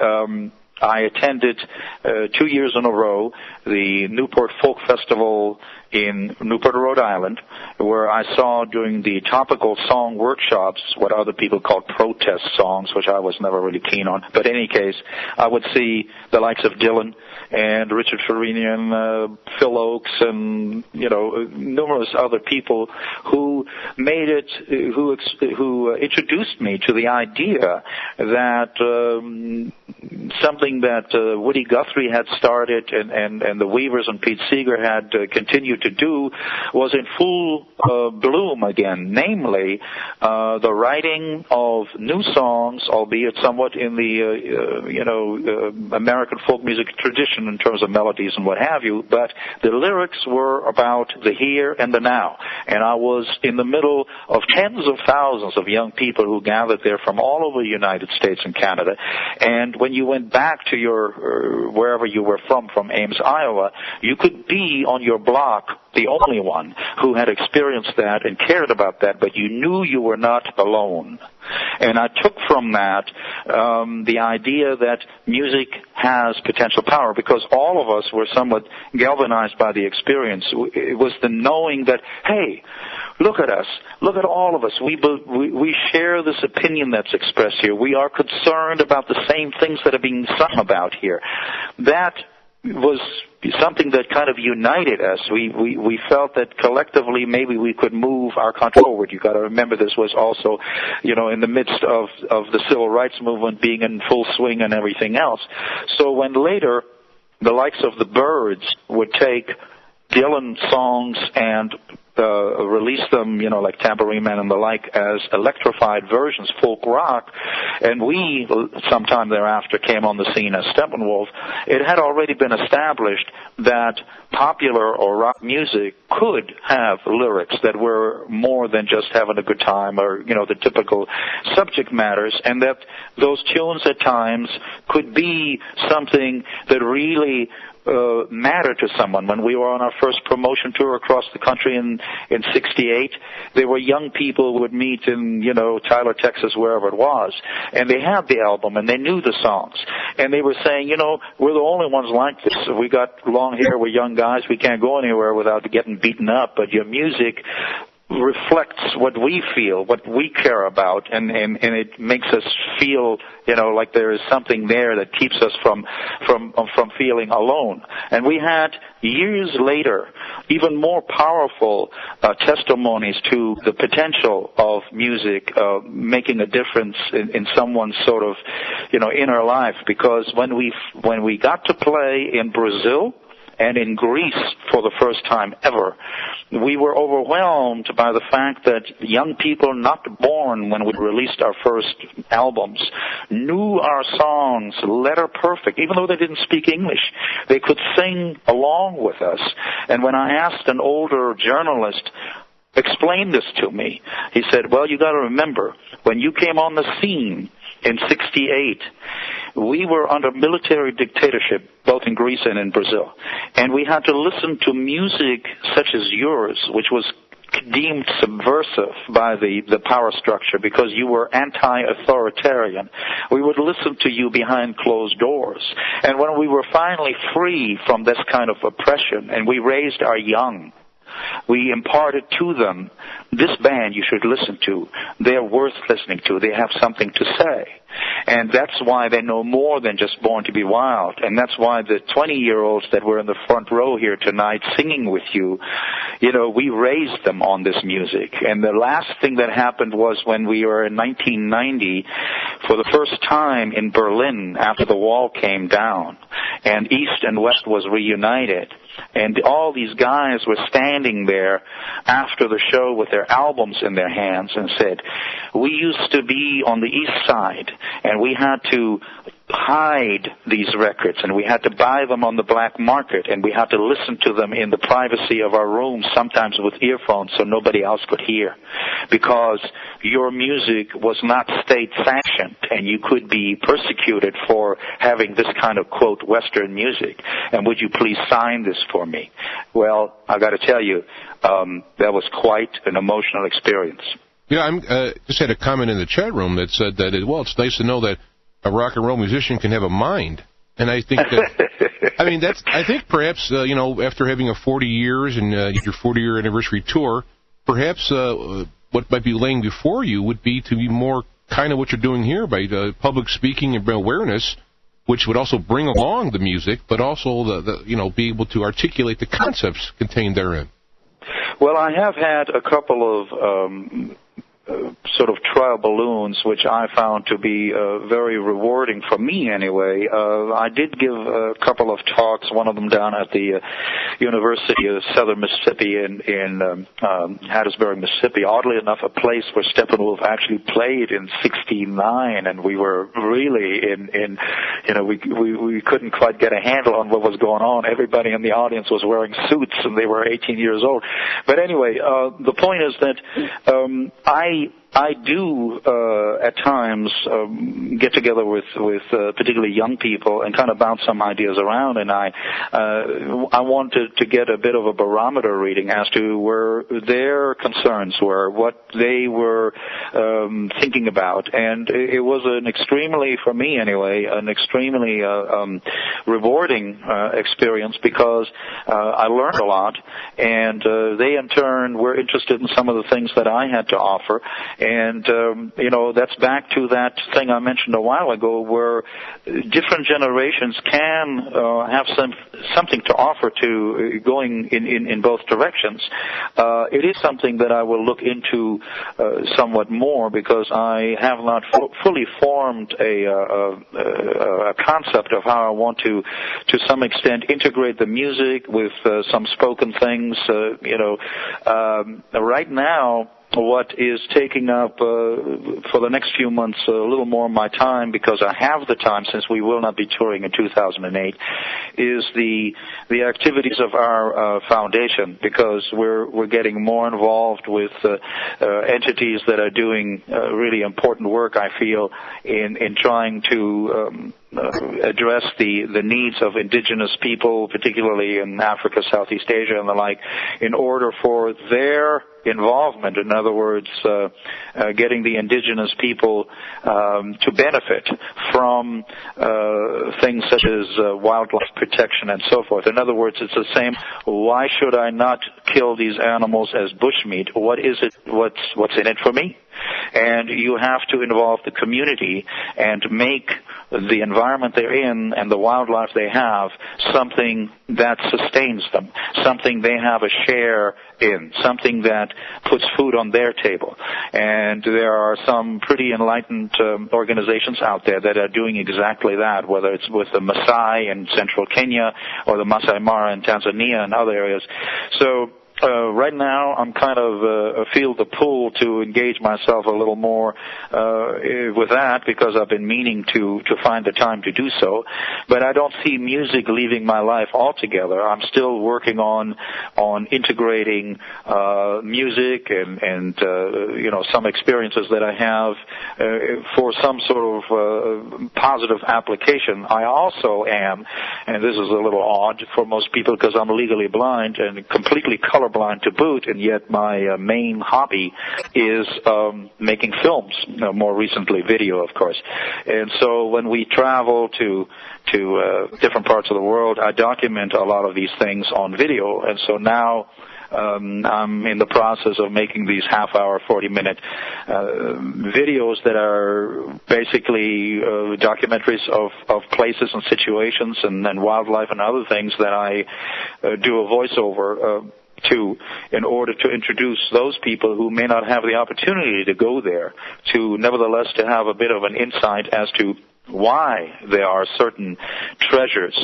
I attended 2 years in a row the Newport Folk Festival in Newport, Rhode Island, where I saw during the topical song workshops what other people called protest songs, which I was never really keen on. But in any case, I would see the likes of Dylan and Richard Farini and Phil Oakes and numerous other people who made it, who introduced me to the idea that something that Woody Guthrie had started and the Weavers and Pete Seeger had continued to do was in full bloom again, namely the writing of new songs, albeit somewhat in the American folk music tradition in terms of melodies and what have you, but the lyrics were about the here and the now. And I was in the middle of tens of thousands of young people who gathered there from all over the United States and Canada. And when you went back to your wherever you were from Ames, Iowa, you could be on your block the only one who had experienced that and cared about that, but you knew you were not alone. And I took from that the idea that music has potential power, because all of us were somewhat galvanized by the experience. It was the knowing that, hey, look at us, look at all of us. We share this opinion that's expressed here. We are concerned about the same things that are being sung about here. That was something that kind of united us. We felt that collectively maybe we could move our country forward. You got to remember, this was also, in the midst of the civil rights movement being in full swing and everything else. So when later the likes of the Byrds would take Dylan songs and release them, like Tambourine Man and the like, as electrified versions, folk rock, and we, sometime thereafter, came on the scene as Steppenwolf, it had already been established that popular or rock music could have lyrics that were more than just having a good time or, the typical subject matters, and that those tunes at times could be something that really matter to someone. When we were on our first promotion tour across the country in 68, there were young people who would meet in, Tyler, Texas, wherever it was, and they had the album and they knew the songs, and they were saying, we're the only ones like this. We got long hair, we're young guys, we can't go anywhere without getting beaten up, but your music reflects what we feel, what we care about, and it makes us feel, like there is something there that keeps us from feeling alone. And we had, years later, even more powerful testimonies to the potential of music making a difference in someone's sort of, inner life, because when we got to play in Brazil and in Greece for the first time ever, we were overwhelmed by the fact that young people not born when we released our first albums knew our songs letter perfect. Even though they didn't speak English, they could sing along with us. And when I asked an older journalist, explain this to me, he said, well, you got to remember, when you came on the scene in 68, we were under military dictatorship, both in Greece and in Brazil. And we had to listen to music such as yours, which was deemed subversive by the power structure because you were anti-authoritarian. We would listen to you behind closed doors. And when we were finally free from this kind of oppression and we raised our young, we imparted to them, this band you should listen to. They're worth listening to. They have something to say. And that's why they know more than just Born to be Wild. And that's why the 20-year-olds that were in the front row here tonight singing with you, we raised them on this music. And the last thing that happened was when we were in 1990, for the first time in Berlin after the wall came down, and East and West was reunited. And all these guys were standing there after the show with their albums in their hands and said, we used to be on the East Side, and we had to hide these records, and we had to buy them on the black market, and we had to listen to them in the privacy of our rooms, sometimes with earphones so nobody else could hear, because your music was not state sanctioned, and you could be persecuted for having this kind of, quote, Western music, and would you please sign this for me? Well, I got to tell you, that was quite an emotional experience. I just had a comment in the chat room that said that, it's nice to know that a rock and roll musician can have a mind. And I think that, I think perhaps, after having a 40 years and your 40-year anniversary tour, perhaps what might be laying before you would be to be more kind of what you're doing here by public speaking and awareness, which would also bring along the music, but also be able to articulate the concepts contained therein. Well, I have had a couple of sort of trial balloons, which I found to be very rewarding for me anyway. I did give a couple of talks, one of them down at the University of Southern Mississippi in Hattiesburg, Mississippi. Oddly enough, a place where Steppenwolf actually played in 69, and we were really we couldn't quite get a handle on what was going on. Everybody in the audience was wearing suits, and they were 18 years old. But anyway, the point is that I do at times get together with particularly young people and kind of bounce some ideas around, and I wanted to get a bit of a barometer reading as to where their concerns were, what they were thinking about, and it was for me anyway, an extremely rewarding experience because I learned a lot, and they in turn were interested in some of the things that I had to offer. And, that's back to that thing I mentioned a while ago where different generations can have something to offer to going in both directions. It is something that I will look into somewhat more because I have not fully formed a concept of how I want to some extent, integrate the music with some spoken things. Right now, what is taking up for the next few months a little more of my time, because I have the time since we will not be touring in 2008, is the activities of our foundation, because we're getting more involved with entities that are doing really important work, I feel, in trying to address the needs of indigenous people, particularly in Africa, Southeast Asia, and the like, in order for their involvement, in other words, getting the indigenous people to benefit from things such as wildlife protection and so forth. In other words, it's the same, why should I not kill these animals as bushmeat? What is it? What's in it for me? And you have to involve the community and make the environment they're in and the wildlife they have something that sustains them, something they have a share in, something that puts food on their table. And there are some pretty enlightened organizations out there that are doing exactly that, whether it's with the Maasai in central Kenya or the Masai Mara in Tanzania and other areas. So right now, I'm kind of feel the pull to engage myself a little more with that, because I've been meaning to find the time to do so. But I don't see music leaving my life altogether. I'm still working on integrating music and some experiences that I have for some sort of positive application. I also am, and this is a little odd for most people because I'm legally blind and completely colorblind to boot, and yet my main hobby is making films, more recently video, of course. And so when we travel to different parts of the world, I document a lot of these things on video, and so now I'm in the process of making these half-hour, 40-minute videos that are basically documentaries of places and situations and wildlife and other things that I do a voiceover in order to introduce those people who may not have the opportunity to go there, to nevertheless to have a bit of an insight as to why there are certain treasures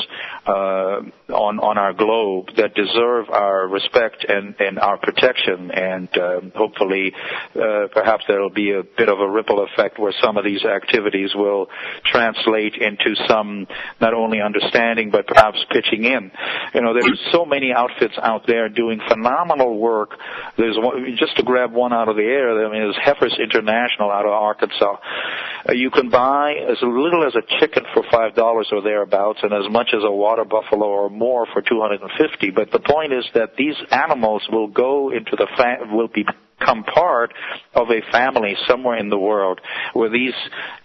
on our globe that deserve our respect and our protection, and hopefully perhaps there will be a bit of a ripple effect where some of these activities will translate into some not only understanding but perhaps pitching in. There's so many outfits out there doing phenomenal work. There's one, just to grab one out of the air, there's Heifers International out of Arkansas. You can buy as little as a chicken for $5 or thereabouts, and as much as a water buffalo or more for $250. But the point is that these animals will go into will become part of a family somewhere in the world, where these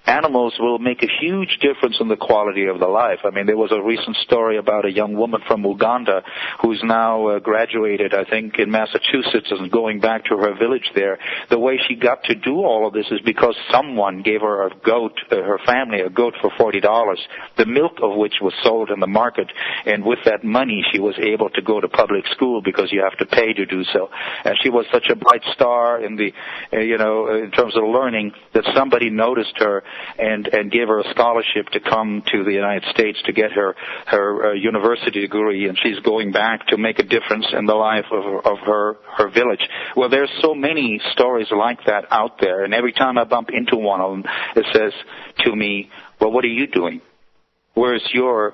animals will make a huge difference in the quality of the life. There was a recent story about a young woman from Uganda who's now graduated, I think, in Massachusetts and going back to her village there. The way she got to do all of this is because someone gave her a goat, her family, a goat for $40, the milk of which was sold in the market, and with that money she was able to go to public school because you have to pay to do so. And she was such a bright star in the, in terms of learning, that somebody noticed her and gave her a scholarship to come to the United States to get her university degree, and she's going back to make a difference in the life of her village. Well, there's so many stories like that out there, and every time I bump into one of them, it says to me, well, what are you doing? Where's your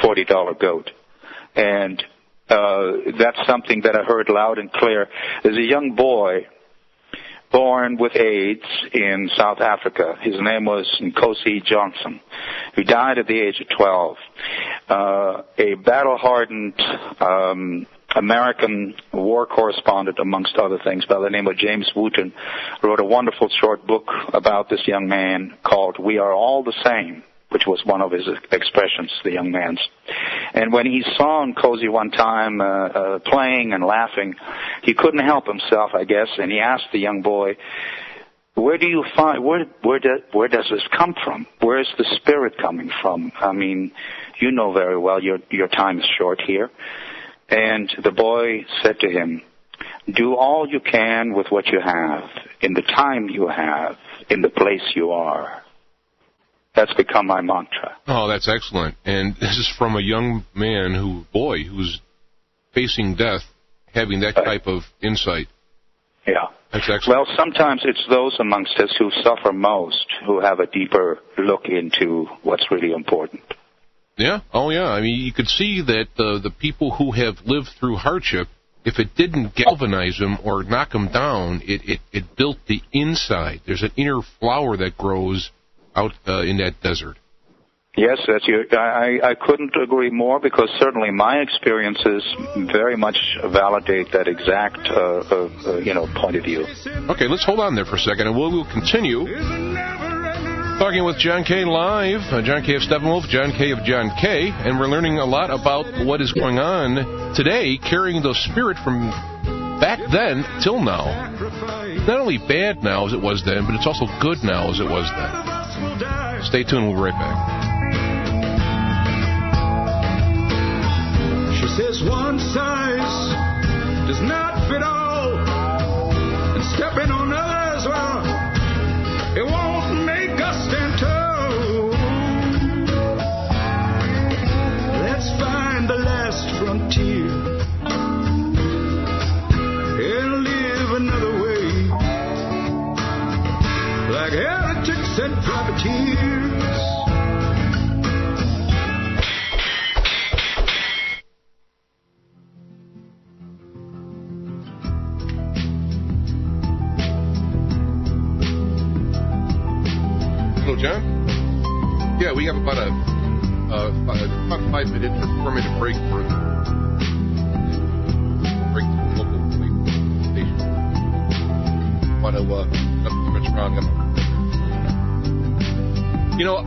$40 goat? And that's something that I heard loud and clear. There's a young boy born with AIDS in South Africa. His name was Nkosi Johnson, who died at the age of 12. A battle-hardened American war correspondent, amongst other things, by the name of James Wooten, wrote a wonderful short book about this young man called We Are All the Same, which was one of his expressions, the young man's. And when he saw Nkosi one time playing and laughing, he couldn't help himself, I guess, and he asked the young boy, where do you find, where does this come from? Where is the spirit coming from? You know very well your time is short here. And the boy said to him, do all you can with what you have, in the time you have, in the place you are. That's become my mantra. Oh, that's excellent. And this is from a young man who's facing death, having that type of insight. Yeah. That's excellent. Well, sometimes it's those amongst us who suffer most who have a deeper look into what's really important. Yeah. Oh, yeah. I mean, you could see that the people who have lived through hardship, if it didn't galvanize them or knock them down, it built the inside. There's an inner flower that grows out in that desert. Yes, I couldn't agree more, because certainly my experiences very much validate that exact point of view. Okay, let's hold on there for a second, and we'll continue talking with John K. live, John K. of Steppenwolf, John K. of John K., and we're learning a lot about what is going on today, carrying the spirit from back then till now. Not only bad now as it was then, but it's also good now as it was then. Stay tuned, we'll be right back. She says one size does not fit all, and stepping on others, well, it won't make us stand tall. Let's find the last frontier and live another way, like heretics and privateers. John? Yeah, we have about a 5-minute or 4-minute break for the local station. Want to switch around? You know,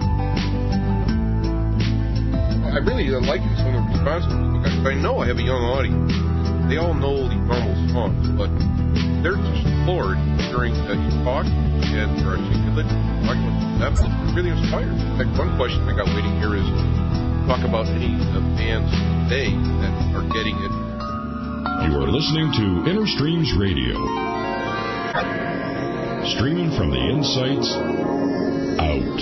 I really like some of the responses. I know I have a young audience. They all know the normal songs, but they're just floored during you talk and they're articulate. They're really inspired. In fact, one question I got waiting here is talk about any bands today that are getting it. You are listening to Inner Streams Radio, streaming from the insights out.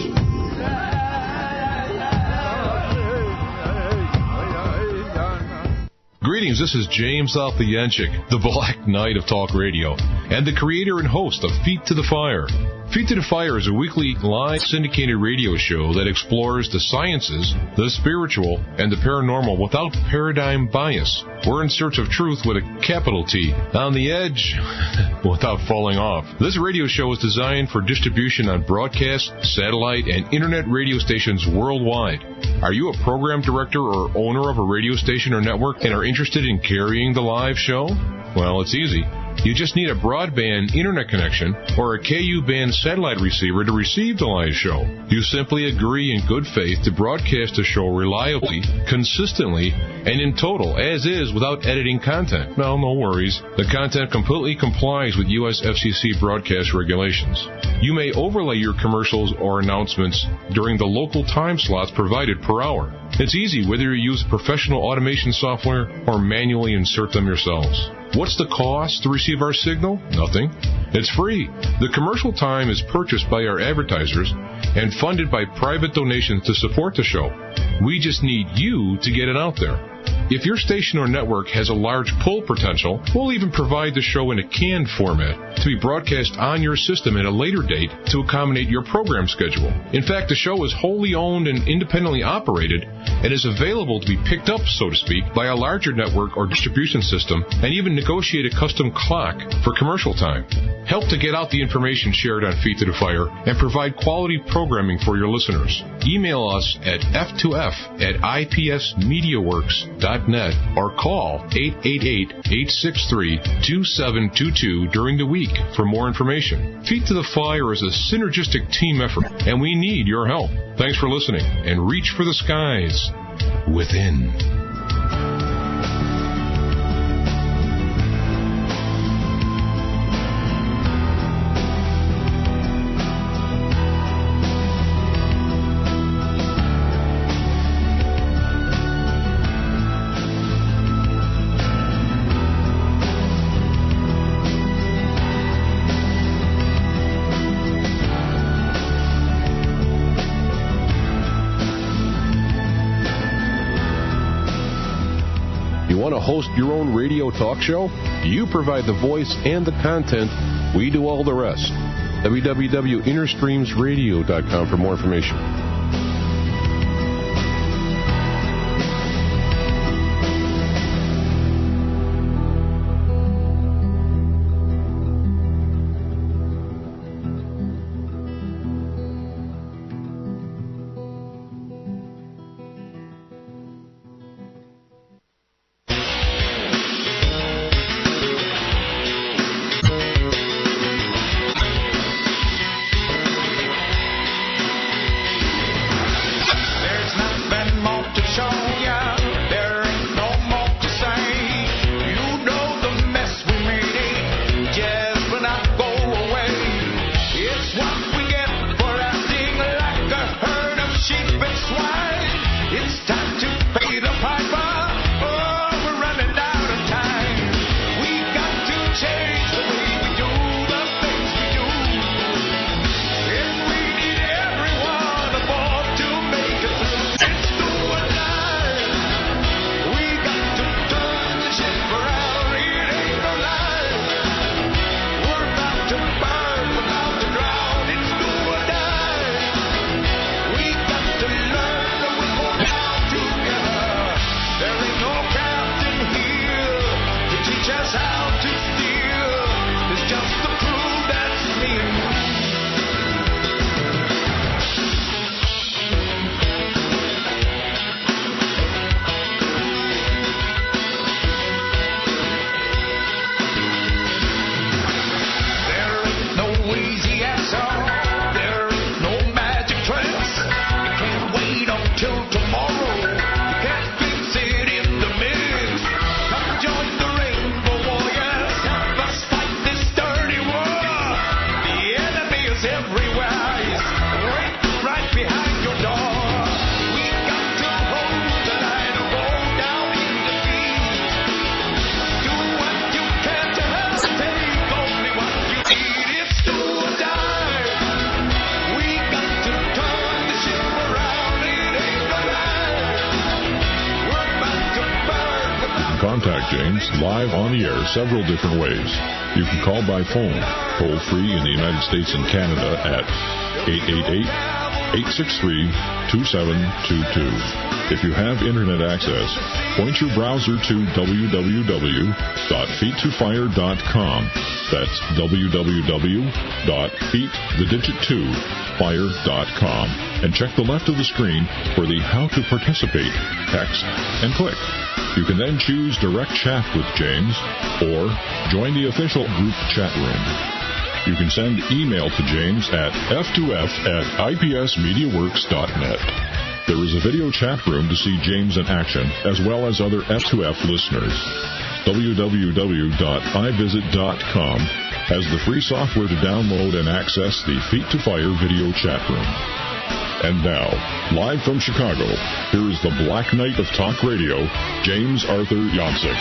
Greetings, this is James Alfianchik, the Black Knight of Talk Radio, and the creator and host of Feet to the Fire. Feet to the Fire is a weekly live syndicated radio show that explores the sciences, the spiritual, and the paranormal without paradigm bias. We're in search of truth with a capital T, on the edge without falling off. This radio show is designed for distribution on broadcast, satellite, and internet radio stations worldwide. Are you a program director or owner of a radio station or network and are interested in carrying the live show? Well, it's easy. You just need a broadband internet connection or a KU band satellite receiver to receive the live show. You simply agree in good faith to broadcast the show reliably, consistently, and in total, as is, without editing content. No worries. The content completely complies with U.S. FCC broadcast regulations. You may overlay your commercials or announcements during the local time slots provided per hour. It's easy whether you use professional automation software or manually insert them yourselves. What's the cost to receive our signal? Nothing. It's free. The commercial time is purchased by our advertisers and funded by private donations to support the show. We just need you to get it out there. If your station or network has a large pull potential, we'll even provide the show in a canned format to be broadcast on your system at a later date to accommodate your program schedule. In fact, the show is wholly owned and independently operated and is available to be picked up, so to speak, by a larger network or distribution system and even negotiate a custom clock for commercial time. Help to get out the information shared on Feet to the Fire and provide quality programming for your listeners. Email us at F2F@IPSmediaworks.net or call 888-863-2722 during the week for more information. Feet to the Fire is a synergistic team effort, and we need your help. Thanks for listening, and reach for the skies within. Want to host your own radio talk show? You provide the voice and the content. We do all the rest. www.innerstreamsradio.com for more information. Contact James live on the air several different ways. You can call by phone, toll-free in the United States and Canada at 888-863-2722. If you have Internet access, point your browser to www.feet2fire.com. That's www.feet2fire.com. And check the left of the screen for the How to Participate text and click. You can then choose Direct Chat with James or join the official group chat room. You can send email to James at f2f@ipsmediaworks.net. There is a video chat room to see James in action, as well as other F2F listeners. www.ivisit.com has the free software to download and access the Feet to Fire video chat room. And now, live from Chicago, here is the Black Knight of Talk Radio, James Arthur Yancek.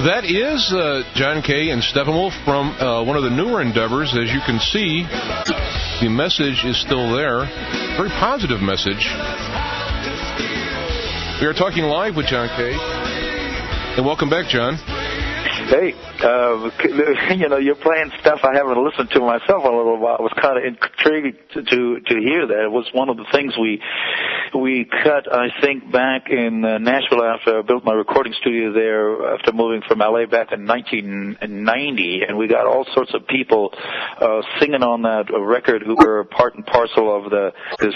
That is John Kay and Steppenwolf from one of the newer endeavors. As you can see, the message is still there. Very positive message. We are talking live with John Kay. And welcome back, John. Hey, you're playing stuff I haven't listened to myself in a little while. I was kind of intrigued to hear that. It was one of the things we cut, I think, back in Nashville after I built my recording studio there after moving from LA back in 1990, and we got all sorts of people singing on that record who were part and parcel of this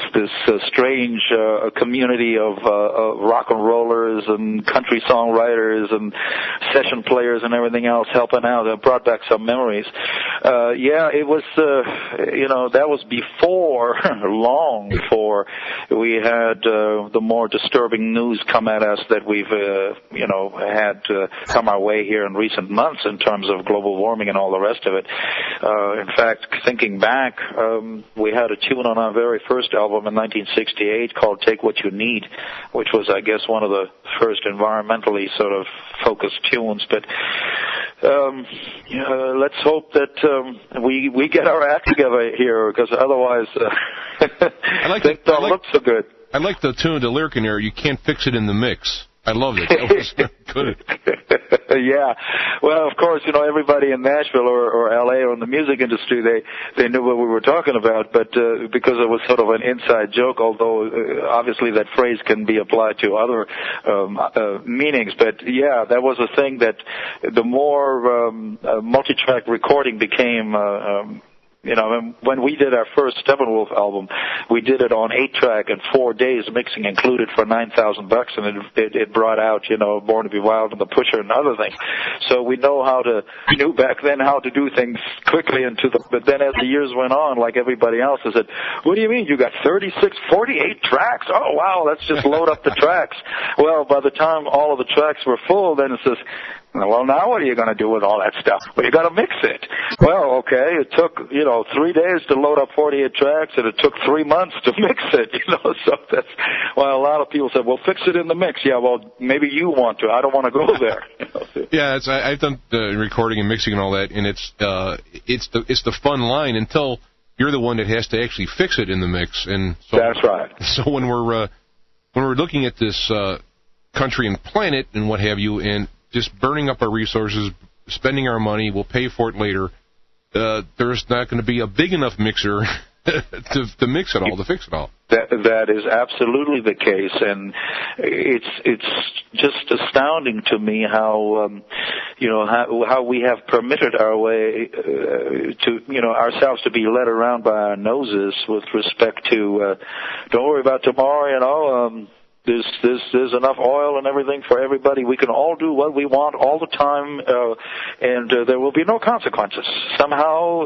strange community of rock and rollers and country songwriters and session players and everything else, helping out. It brought back some memories. It was, that was long before we had the more disturbing news come at us that we've, had come our way here in recent months in terms of global warming and all the rest of it. In fact, thinking back, we had a tune on our very first album in 1968 called Take What You Need, which was, I guess, one of the first environmentally sort of focused tunes. But let's hope that we get our act together here, because otherwise things don't look so good. I like the tune, the lyric in there, you can't fix it in the mix. I loved it. That was good. Yeah. Well, of course, everybody in Nashville or L.A. or in the music industry, they knew what we were talking about, but because it was sort of an inside joke, although obviously that phrase can be applied to other meanings. But, yeah, that was a thing that the more multi-track recording became when we did our first Steppenwolf album, we did it on 8-track and 4 days mixing included for $9,000, and it brought out, Born to Be Wild and The Pusher and other things. So we knew back then how to do things quickly but then as the years went on, like everybody else, I said, what do you mean? You got 36, 48 tracks? Oh, wow, let's just load up the tracks. Well, by the time all of the tracks were full, then it says, well, now what are you going to do with all that stuff? Well, you got to mix it. Well, okay, it took, 3 days to load up 48 tracks, and it took 3 months to mix it, so that's why a lot of people said, well, fix it in the mix. Yeah, well, maybe you want to. I don't want to go there. Yeah, I've done the recording and mixing and all that, and it's the fun line until you're the one that has to actually fix it in the mix. And so, that's right. So when we're looking at this country and planet and what have you, and just burning up our resources, spending our money, we'll pay for it later. There's not going to be a big enough mixer to mix it all, to fix it all. That is absolutely the case, and it's just astounding to me how how we have permitted our way to ourselves to be led around by our noses with respect to don't worry about tomorrow, There's enough oil and everything for everybody. We can all do what we want all the time, and there will be no consequences. Somehow,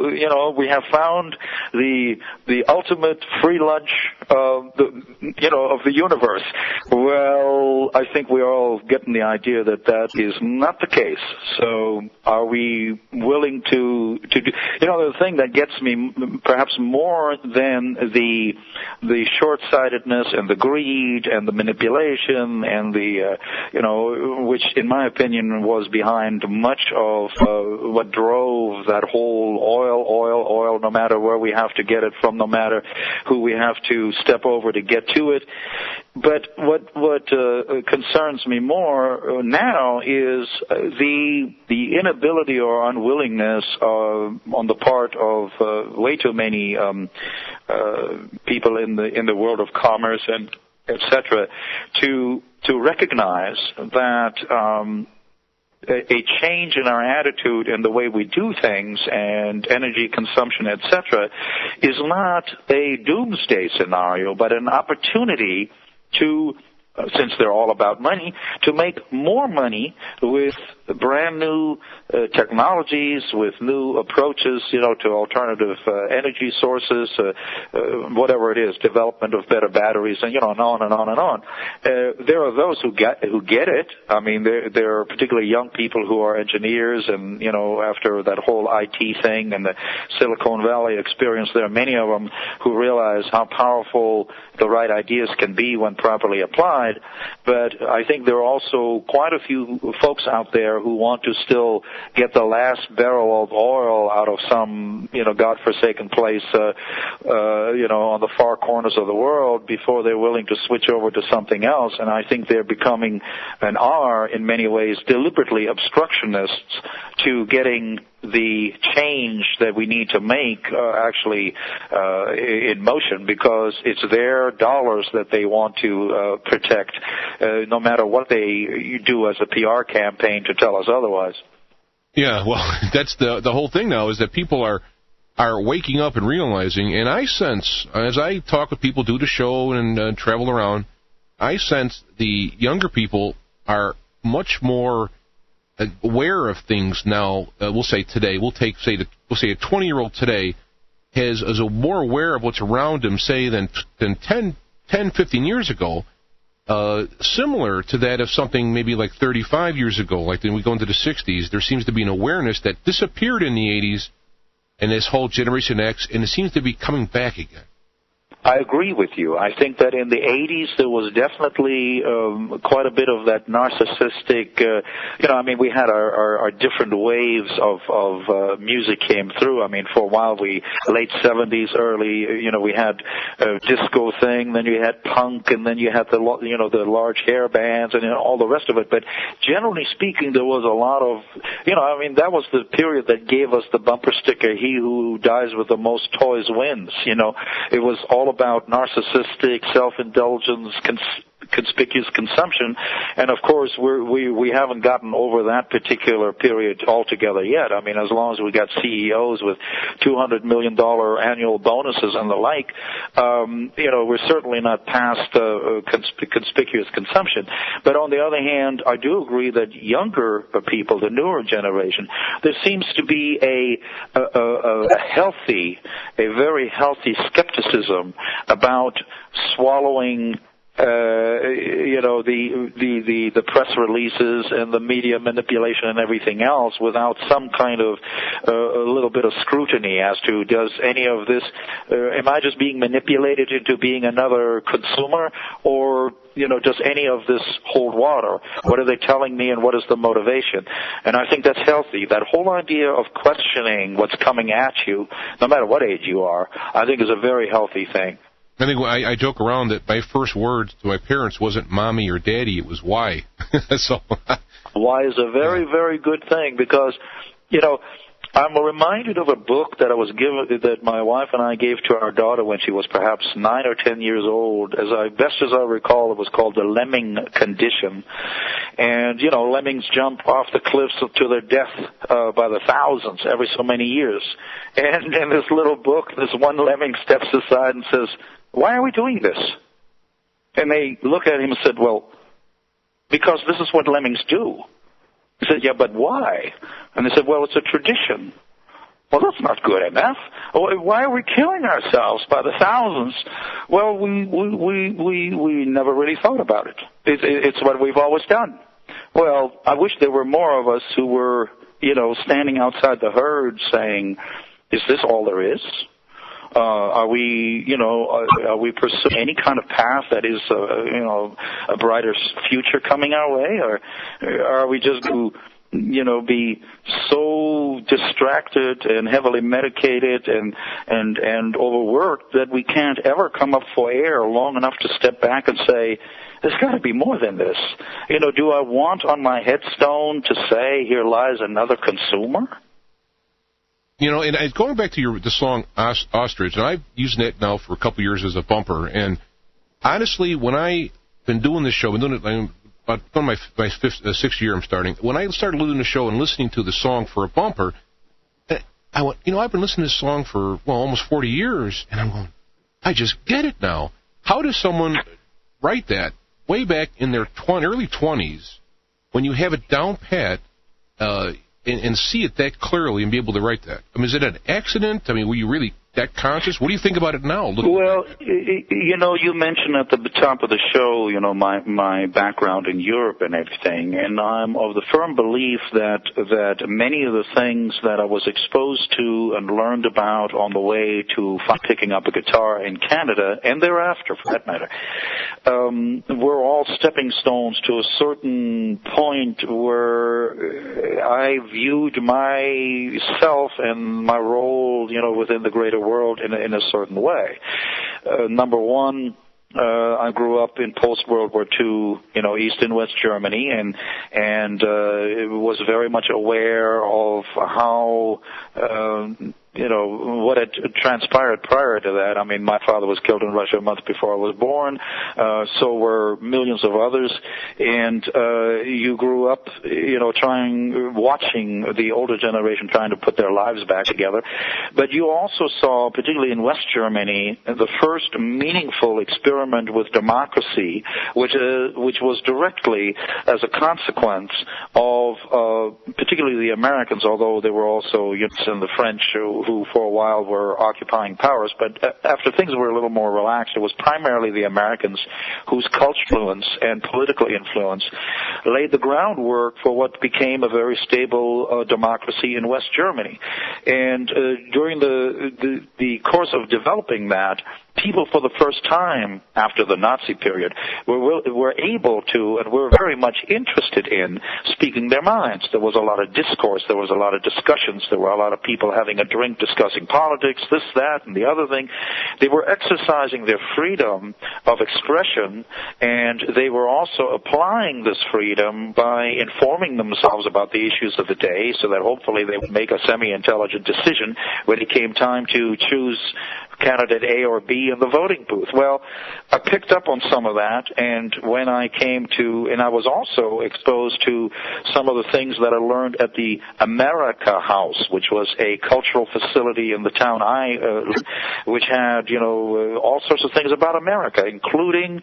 we have found the ultimate free lunch of the universe. Well, I think we're all getting the idea that is not the case. So, are we willing to do? The thing that gets me perhaps more than the short-sightedness and the greed and the manipulation and the which in my opinion was behind much of what drove that whole oil, no matter where we have to get it from, no matter who we have to step over to get to it. But what concerns me more now is the inability or unwillingness on the part of way too many people in the world of commerce and etc. to recognize that a change in our attitude and the way we do things and energy consumption, etc., is not a doomsday scenario, but an opportunity to, since they're all about money, to make more money with brand new technologies, with new approaches, to alternative energy sources, whatever it is, development of better batteries, and and on and on and on. There are those who get it. I mean, there are particularly young people who are engineers, and after that whole IT thing and the Silicon Valley experience, there are many of them who realize how powerful the right ideas can be when properly applied. But I think there are also quite a few folks out there who want to still get the last barrel of oil out of some, godforsaken place, on the far corners of the world before they're willing to switch over to something else. And I think they're becoming, and are in many ways, deliberately obstructionists to getting the change that we need to make actually in motion, because it's their dollars that they want to protect, no matter what they do as a PR campaign to tell us otherwise. Yeah, well, that's the whole thing now, is that people are waking up and realizing, and I sense, as I talk with people, do the show and travel around, I sense the younger people are much more aware of things now. We'll say today. We'll say a 20-year-old today is more aware of what's around him, say, than 10, 15 years ago. Similar to that of something maybe like 35 years ago, like then we go into the 60s, there seems to be an awareness that disappeared in the 80s and this whole Generation X, and it seems to be coming back again. I agree with you. I think that in the 80s there was definitely quite a bit of that narcissistic, we had our different waves of music came through. I mean, for a while late 70s, early, we had a disco thing, then you had punk, and then you had the large hair bands and all the rest of it. But generally speaking, there was a lot of, that was the period that gave us the bumper sticker, he who dies with the most toys wins. It was all about narcissistic, self-indulgence, conspicuous consumption, and of course we haven't gotten over that particular period altogether yet. I mean, as long as we got CEOs with $200 million annual bonuses and the like, we're certainly not past conspicuous consumption. But on the other hand, I do agree that younger people, the newer generation, there seems to be a very healthy skepticism about swallowing the press releases and the media manipulation and everything else without some kind of a little bit of scrutiny as to, does any of this, am I just being manipulated into being another consumer, or does any of this hold water? What are they telling me, and what is the motivation? And I think that's healthy. That whole idea of questioning what's coming at you, no matter what age you are, I think is a very healthy thing. I think I joke around that my first words to my parents wasn't mommy or daddy, it was why. So why is a very, very good thing, because, I'm reminded of a book that that my wife and I gave to our daughter when she was perhaps 9 or 10 years old. Best as I recall, it was called The Lemming Condition. And, lemmings jump off the cliffs to their death by the thousands every so many years. And in this little book, this one lemming steps aside and says, "Why are we doing this?" And they look at him and said, "Well, because this is what lemmings do." He said, "Yeah, but why?" And they said, "Well, it's a tradition." Well, that's not good enough. Why are we killing ourselves by the thousands? Well, we never really thought about it. It's what we've always done. Well, I wish there were more of us who were, standing outside the herd saying, "Is this all there is? Are we pursuing any kind of path that is, a brighter future coming our way, or are we just be so distracted and heavily medicated and overworked that we can't ever come up for air long enough to step back and say, there's got to be more than this. Do I want on my headstone to say, here lies another consumer?" And going back to the song Ostrich, and I've used that now for a couple of years as a bumper, and honestly, when I've been doing this show, I've been doing it about my sixth year I'm starting, when I started doing the show and listening to the song for a bumper, I went, I've been listening to this song for, almost 40 years, and I'm going, I just get it now. How does someone write that way back in their early 20s when you have it down pat, and see it that clearly and be able to write that? I mean, is it an accident? I mean, were you really that conscious? What do you think about it now? Well, you mentioned at the top of the show, my background in Europe and everything, and I'm of the firm belief that many of the things that I was exposed to and learned about on the way to picking up a guitar in Canada, and thereafter, for that matter, were all stepping stones to a certain point where I viewed myself and my role, within the greater world in a certain way. Number one, I grew up in post-World War II, East and West Germany, and was very much aware of how what had transpired prior to that. I mean, my father was killed in Russia a month before I was born. So were millions of others. And you grew up, watching the older generation trying to put their lives back together. But you also saw, particularly in West Germany, the first meaningful experiment with democracy, which was directly as a consequence of particularly the Americans, although there were also and the French who for a while were occupying powers. But after things were a little more relaxed, it was primarily the Americans whose cultural influence and political influence laid the groundwork for what became a very stable democracy in West Germany. And during the course of developing that, people for the first time after the Nazi period were able to and were very much interested in speaking their minds. There was a lot of discourse. There was a lot of discussions. There were a lot of people having a drink discussing politics, this, that, and the other thing. They were exercising their freedom of expression, and they were also applying this freedom by informing themselves about the issues of the day so that hopefully they would make a semi-intelligent decision when it came time to choose candidate A or B in the voting booth. Well, I picked up on some of that, and when I came to, and I was also exposed to some of the things that I learned at the America House, which was a cultural facility in the town which had, all sorts of things about America, including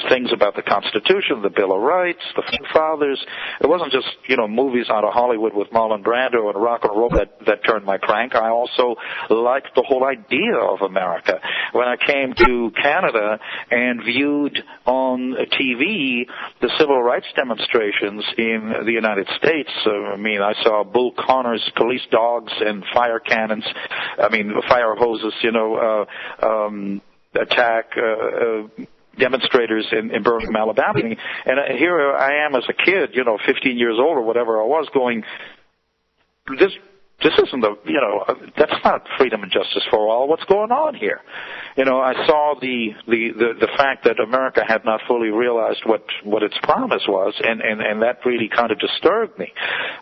things about the Constitution, the Bill of Rights, the Fathers. It wasn't just, movies out of Hollywood with Marlon Brando and rock and roll that turned my crank. I also liked the whole idea of America. When I came to Canada and viewed on TV the civil rights demonstrations in the United States, I saw Bull Connors, police dogs, and fire cannons, fire hoses, attack demonstrators in Birmingham, Alabama. And here I am as a kid, 15 years old or whatever I was, going, this isn't that's not freedom and justice for all. What's going on here? I saw the fact that America had not fully realized what its promise was, and that really kind of disturbed me.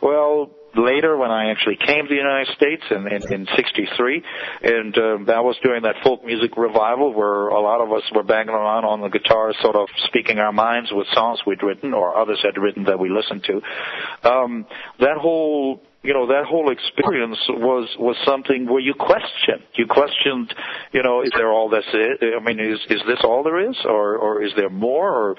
Well, later, when I actually came to the United States in 63, and that was during that folk music revival where a lot of us were banging around on the guitar, sort of speaking our minds with songs we'd written or others had written that we listened to. That whole experience was something where you questioned, is there all this is? Is this all there is? Or is there more? Or,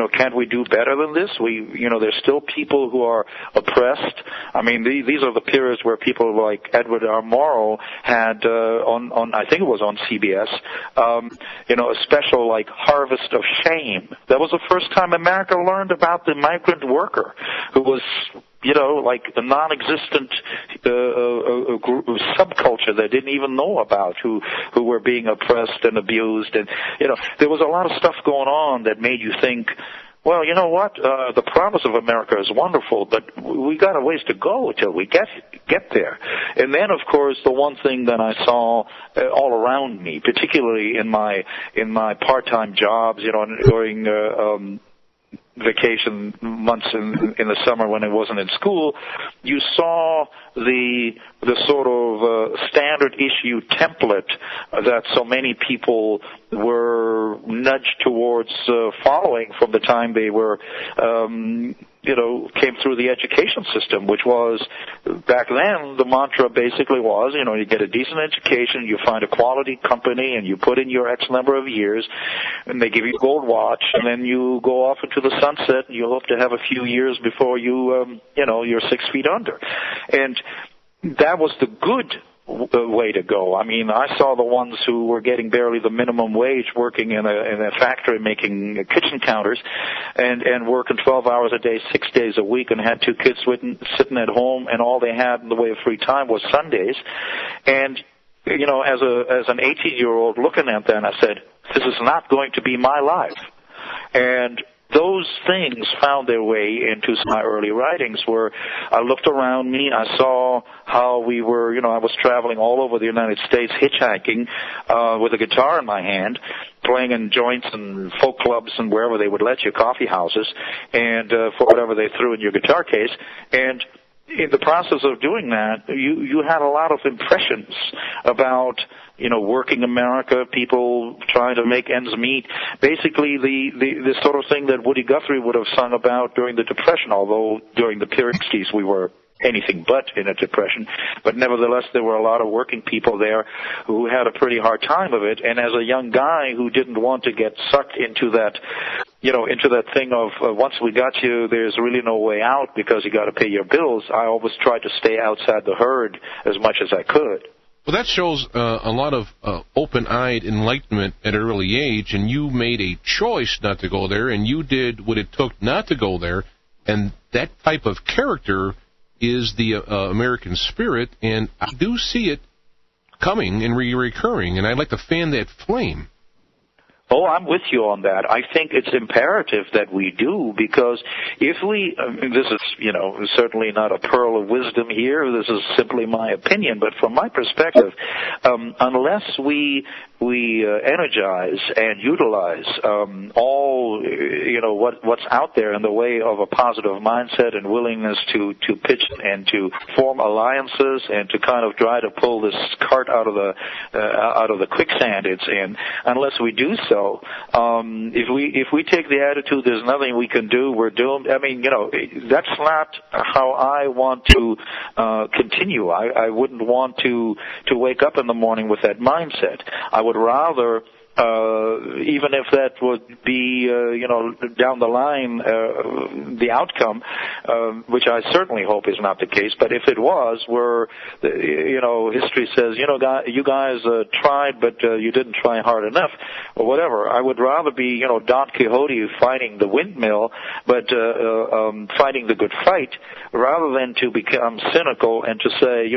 can't we do better than this? There's still people who are oppressed. These are the periods where people like Edward R. Murrow had, I think it was on CBS, a special like Harvest of Shame. That was the first time America learned about the migrant worker who was, like a non-existent subculture they didn't even know about, who were being oppressed and abused. And, there was a lot of stuff going on that made you think, well, you know what? The promise of America is wonderful, but we got a ways to go till we get there. And then, of course, the one thing that I saw all around me, particularly in my part-time jobs, during vacation months in the summer when it wasn't in school, you saw the sort of standard issue template that so many people were nudged towards following from the time they were came through the education system, which was, back then, the mantra basically was, you get a decent education, you find a quality company, and you put in your X number of years, and they give you a gold watch, and then you go off into the sunset, and you hope to have a few years before you're 6 feet under. And that was the good way to go. I saw the ones who were getting barely the minimum wage working in a factory making kitchen counters and working 12 hours a day, 6 days a week, and had 2 kids sitting at home, and all they had in the way of free time was Sundays. And, as an 18-year-old looking at that, I said, this is not going to be my life. And those things found their way into my early writings, where I looked around me, I saw how we were, I was traveling all over the United States hitchhiking with a guitar in my hand, playing in joints and folk clubs and wherever they would let you, coffee houses, and for whatever they threw in your guitar case. And in the process of doing that, you had a lot of impressions about, working America, people trying to make ends meet. Basically, the sort of thing that Woody Guthrie would have sung about during the Depression, although during the period 60s we were anything but in a depression. But nevertheless, there were a lot of working people there who had a pretty hard time of it. And as a young guy who didn't want to get sucked into that, into that thing of once we got you, there's really no way out because you got to pay your bills, I always tried to stay outside the herd as much as I could. Well, that shows a lot of open-eyed enlightenment at an early age, and you made a choice not to go there, and you did what it took not to go there, and that type of character is the American spirit, and I do see it coming and recurring, and I'd like to fan that flame. Oh, I'm with you on that. I think it's imperative that we do, because if we, this is, certainly not a pearl of wisdom here, this is simply my opinion, but from my perspective, unless we energize and utilize all, what's out there in the way of a positive mindset and willingness to pitch and to form alliances and to kind of try to pull this cart out of the quicksand it's in, unless we do so, if we take the attitude there's nothing we can do, we're doomed, I mean, that's not how I want to continue. I wouldn't want to wake up in the morning with that mindset. I would rather, even if that would be, down the line, the outcome, which I certainly hope is not the case, but if it was, where, history says, you guys tried, but you didn't try hard enough, or whatever, I would rather be, Don Quixote fighting the windmill, but fighting the good fight, rather than to become cynical and to say,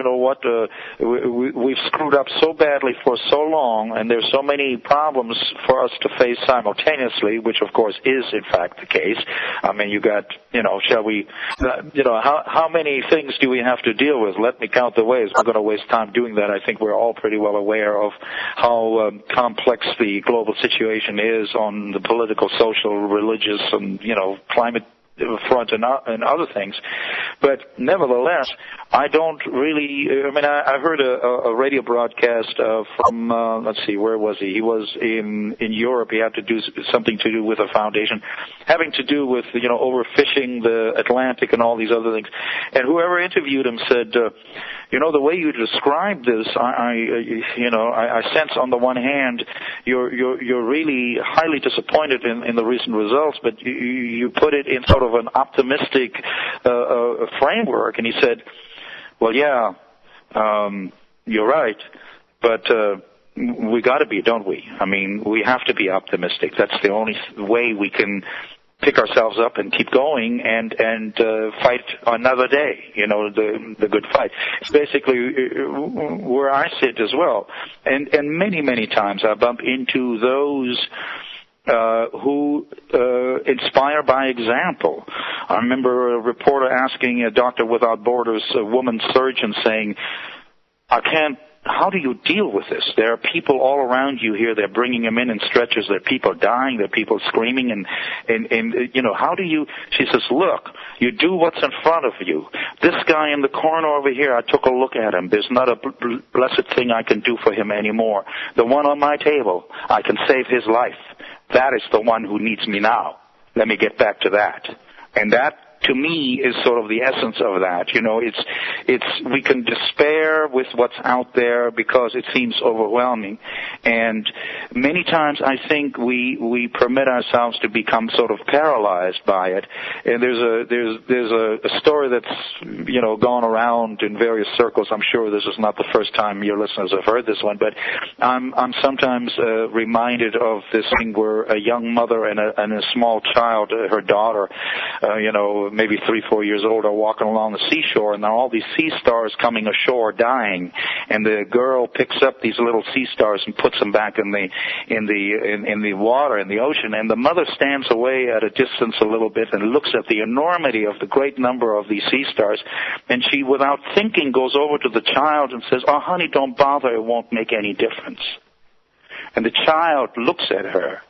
we've screwed up so badly for so long, and there's so many problems for us to face simultaneously, which of course is in fact the case. I mean, you got, how many things do we have to deal with? Let me count the ways. I'm going to waste time doing that. I think we're all pretty well aware of how complex the global situation is on the political, social, religious, and, climate front and other things. But nevertheless, I don't really, I heard a radio broadcast from, let's see, where was he? He was in Europe. He had to do something to do with a foundation, having to do with, overfishing the Atlantic and all these other things. And whoever interviewed him said, the way you describe this, I sense on the one hand you're really highly disappointed in the recent results, but you put it in sort of an optimistic framework. And he said, well, yeah, you're right, but we got to be, don't we? I mean, we have to be optimistic. That's the only way we can pick ourselves up and keep going and fight another day, the good fight. It's basically where I sit as well. And many, many times I bump into those who inspire by example. I remember a reporter asking a Doctor Without Borders, a woman surgeon, saying, how do you deal with this? There are people all around you here. They're bringing them in stretchers. There are people dying. There are people screaming. And how do you? She says, look, you do what's in front of you. This guy in the corner over here, I took a look at him. There's not a blessed thing I can do for him anymore. The one on my table, I can save his life. That is the one who needs me now. Let me get back to that. And that, to me, is sort of the essence of that. We can despair with what's out there because it seems overwhelming. And many times I think we permit ourselves to become sort of paralyzed by it. And there's a story that's, gone around in various circles. I'm sure this is not the first time your listeners have heard this one, but I'm sometimes reminded of this thing where a young mother and a small child, her daughter, maybe 3-4 years old, are walking along the seashore, and there are all these sea stars coming ashore dying, and the girl picks up these little sea stars and puts them back in the water, in the ocean, and the mother stands away at a distance a little bit and looks at the enormity of the great number of these sea stars, and she, without thinking, goes over to the child and says, "Oh, honey, don't bother, it won't make any difference." And the child looks at her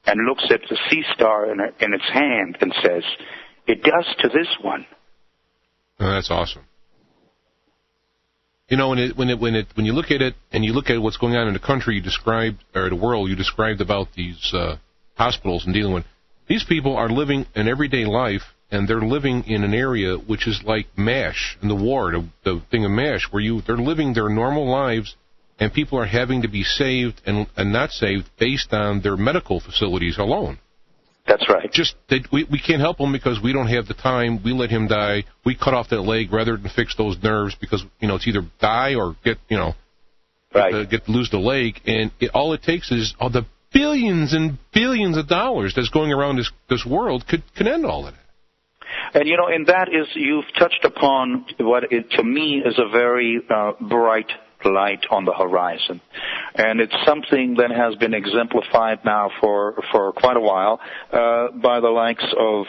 and looks at the sea star in its hand and says, "It does to this one." Oh, that's awesome. You know, when you look at it and you look at what's going on in the country, you described, or the world, you described about these hospitals and dealing with. These people are living an everyday life, and they're living in an area which is like MASH in the war, the thing of MASH, where they're living their normal lives, and people are having to be saved and not saved based on their medical facilities alone. That's right. We can't help him because we don't have the time. We let him die. We cut off that leg rather than fix those nerves because, it's either die or lose the leg. And all it takes is all the billions and billions of dollars that's going around this world can end all of that. And, and that is, you've touched upon what to me is a very bright light on the horizon. And it's something that has been exemplified now for quite a while by the likes of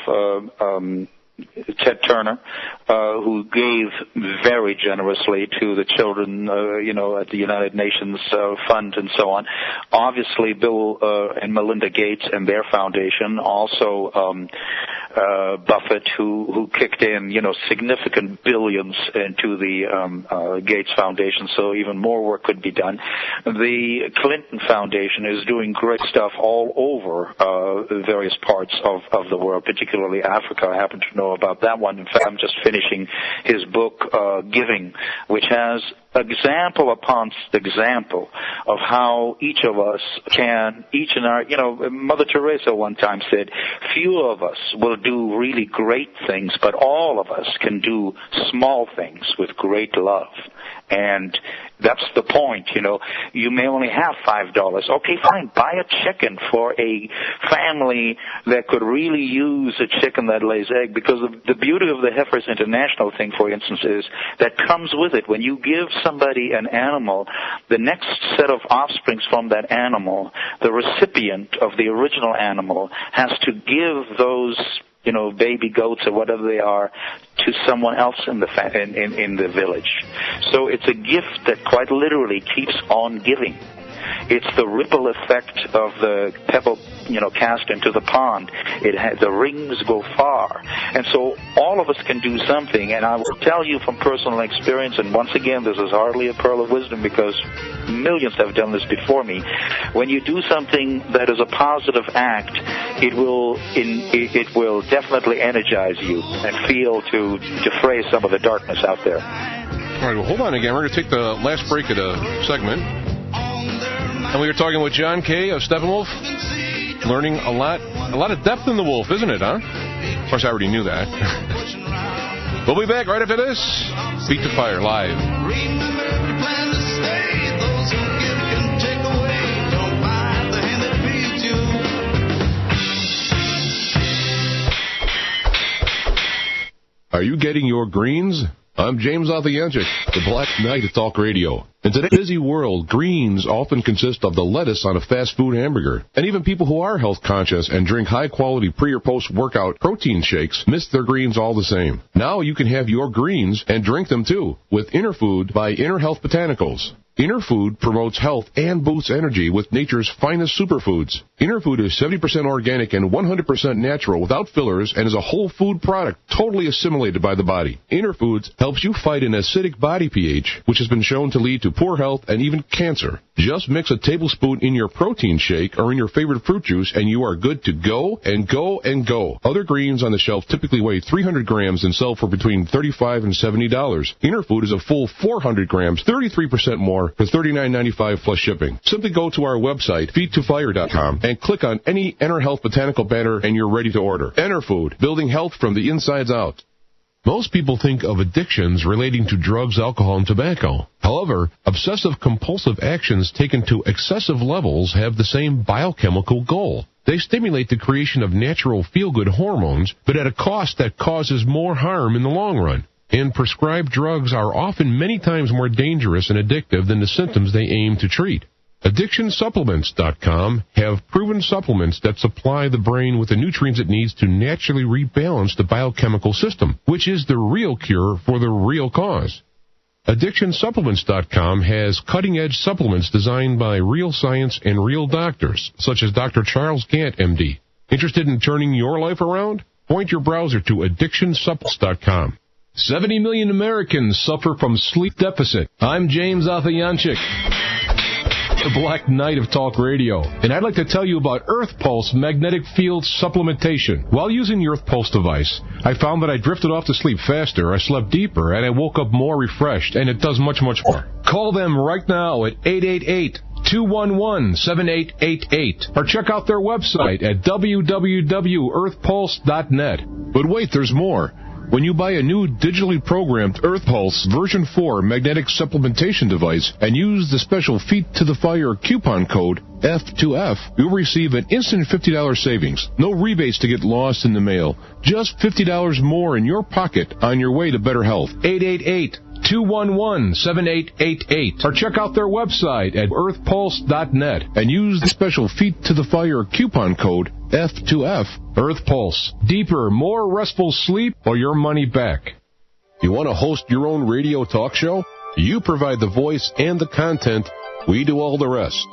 Ted Turner, who gave very generously to the children, at the United Nations Fund and so on. Obviously, Bill and Melinda Gates and their foundation. Also, Buffett, who kicked in, significant billions into the Gates Foundation, so even more work could be done. The Clinton Foundation is doing great stuff all over various parts of the world, particularly Africa. I happen to know about that one. In fact, I'm just finishing his book, Giving, which has example upon example of how each of us can, each in our, Mother Teresa one time said, few of us will do really great things, but all of us can do small things with great love. And that's the point, You may only have $5. Okay, fine. Buy a chicken for a family that could really use a chicken that lays egg, because the beauty of the Heifers International thing, for instance, is that comes with it. When you give somebody an animal, the next set of offsprings from that animal, the recipient of the original animal has to give those baby goats or whatever they are to someone else in the village. So it's a gift that quite literally keeps on giving. It's the ripple effect of the pebble, cast into the pond. The rings go far. And so all of us can do something. And I will tell you from personal experience, and once again, this is hardly a pearl of wisdom because millions have done this before me. When you do something that is a positive act, it will definitely energize you and feel to defray some of the darkness out there. All right, well, hold on again. We're going to take the last break of the segment. And we were talking with John Kay of Steppenwolf, learning a lot of depth in the wolf, isn't it, huh? Of course, I already knew that. We'll be back right after this. Feet to Fire Live. Are you getting your greens? I'm James Othianchik, the Black Knight of Talk Radio. In today's busy world, greens often consist of the lettuce on a fast food hamburger. And even people who are health conscious and drink high-quality pre- or post-workout protein shakes miss their greens all the same. Now you can have your greens and drink them too with Inner Food by Inner Health Botanicals. Inner Food promotes health and boosts energy with nature's finest superfoods. Inner Food is 70% organic and 100% natural without fillers and is a whole food product totally assimilated by the body. Inner Foods helps you fight an acidic body pH, which has been shown to lead to poor health and even cancer. Just mix a tablespoon in your protein shake or in your favorite fruit juice and you are good to go and go and go. Other greens on the shelf typically weigh 300 grams and sell for between $35 and $70. Inner Food is a full 400 grams, 33% more, for $39.95 plus shipping. Simply go to our website, feedtofire.com, and click on any Inner Health Botanical banner and you're ready to order. Inner Food, building health from the insides out. Most people think of addictions relating to drugs, alcohol, and tobacco. However, obsessive-compulsive actions taken to excessive levels have the same biochemical goal. They stimulate the creation of natural feel-good hormones, but at a cost that causes more harm in the long run. And prescribed drugs are often many times more dangerous and addictive than the symptoms they aim to treat. AddictionSupplements.com have proven supplements that supply the brain with the nutrients it needs to naturally rebalance the biochemical system, which is the real cure for the real cause. AddictionSupplements.com has cutting-edge supplements designed by real science and real doctors, such as Dr. Charles Gant, MD. Interested in turning your life around? Point your browser to AddictionSupplements.com. 70 million Americans suffer from sleep deficit. I'm James Athayanchik, the Black Knight of Talk Radio, and I'd like to tell you about Earth Pulse magnetic field supplementation. While using the Earth Pulse device, I found that I drifted off to sleep faster, I slept deeper, and I woke up more refreshed, and it does much, much more. Call them right now at 888-211-7888, or check out their website at www.earthpulse.net. But wait, there's more. When you buy a new digitally programmed Earth Pulse version 4 magnetic supplementation device and use the special Feet to the Fire coupon code F2F, you'll receive an instant $50 savings. No rebates to get lost in the mail. Just $50 more in your pocket on your way to better health. 888-211-7888, or check out their website at earthpulse.net and use the special Feet to the Fire coupon code F2F. Earth Pulse. Deeper, more restful sleep or your money back. You want to host your own radio talk show? You provide the voice and the content. We do all the rest.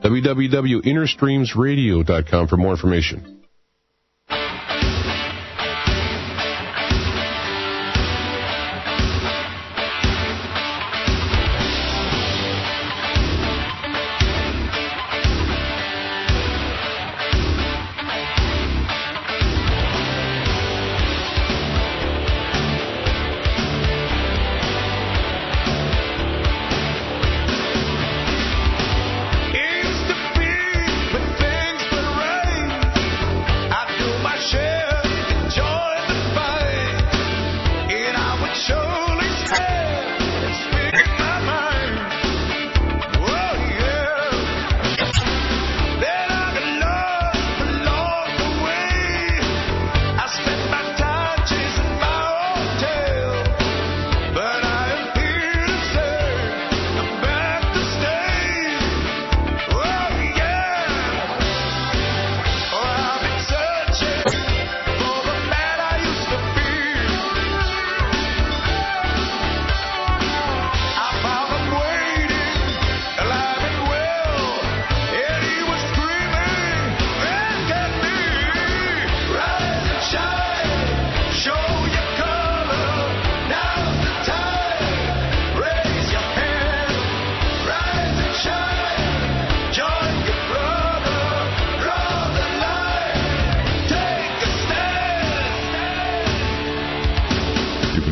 www.innerstreamsradio.com for more information.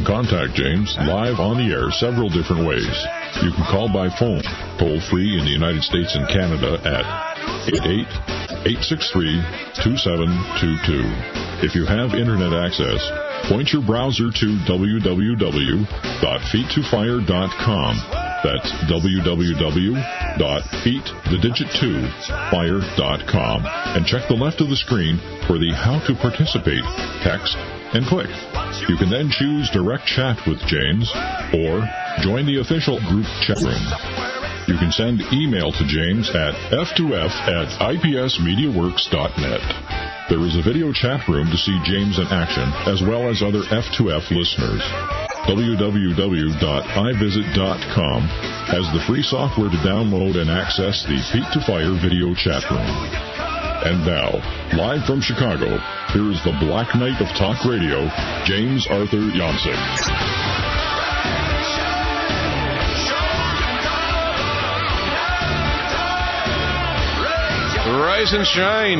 Contact James live on the air several different ways. You can call by phone, toll-free in the United States and Canada at 88-863-2722. If you have Internet access, point your browser to www.feet2fire.com. That's www.feet2fire.com. And check the left of the screen for the How to Participate text and click. You can then choose Direct Chat with James or join the official group chat room. You can send email to James at f2f@ipsmediaworks.net. There is a video chat room to see James in action, as well as other F2F listeners. www.ivisit.com has the free software to download and access the Feet to Fire video chat room. And now, live from Chicago, here is the Black Knight of Talk Radio, James Arthur Yancek. Rise and shine.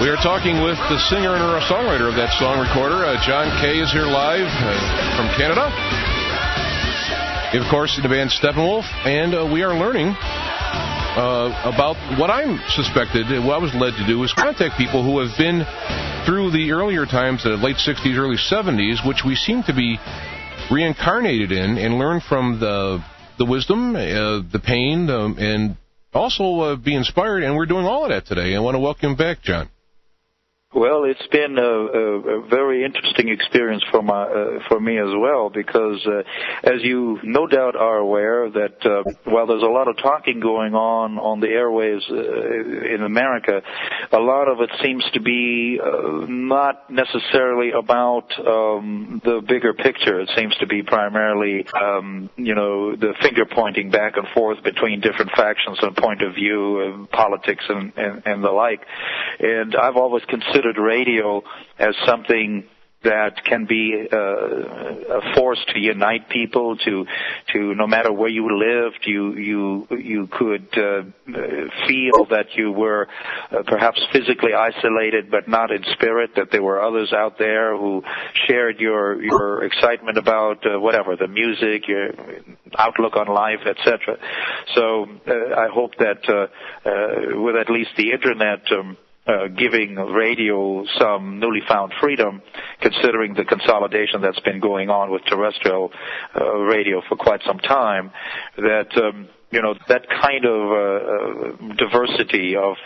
We are talking with the singer and songwriter of that song recorder. John Kay is here live from Canada. Of course, the band Steppenwolf, and we are learning about what I'm suspected, what I was led to do, is contact people who have been through the earlier times, the late 60s, early 70s, which we seem to be reincarnated in, and learn from the wisdom, the pain, and also be inspired. And we're doing all of that today. I want to welcome you back, John. Well, it's been a very interesting experience for me as well, because as you no doubt are aware that while there's a lot of talking going on the airwaves in America, a lot of it seems to be not necessarily about the bigger picture. It seems to be primarily the finger pointing back and forth between different factions and point of view, politics and the like. And I've always considered radio as something that can be a force to unite people, to no matter where you lived, you could feel that you were perhaps physically isolated, but not in spirit, that there were others out there who shared your excitement about whatever, the music, your outlook on life, etc. So I hope that with at least the Internet giving radio some newly found freedom, considering the consolidation that's been going on with terrestrial radio for quite some time, that that kind of diversity of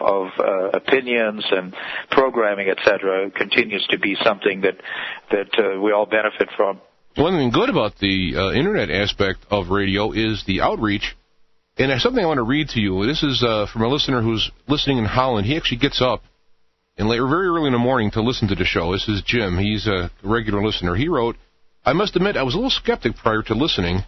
opinions and programming, etc., continues to be something that we all benefit from. One thing good about the Internet aspect of radio is the outreach. And there's something I want to read to you. This is from a listener who's listening in Holland. He actually gets up and very early in the morning to listen to the show. This is Jim. He's a regular listener. He wrote, I must admit I was a little skeptic prior to listening.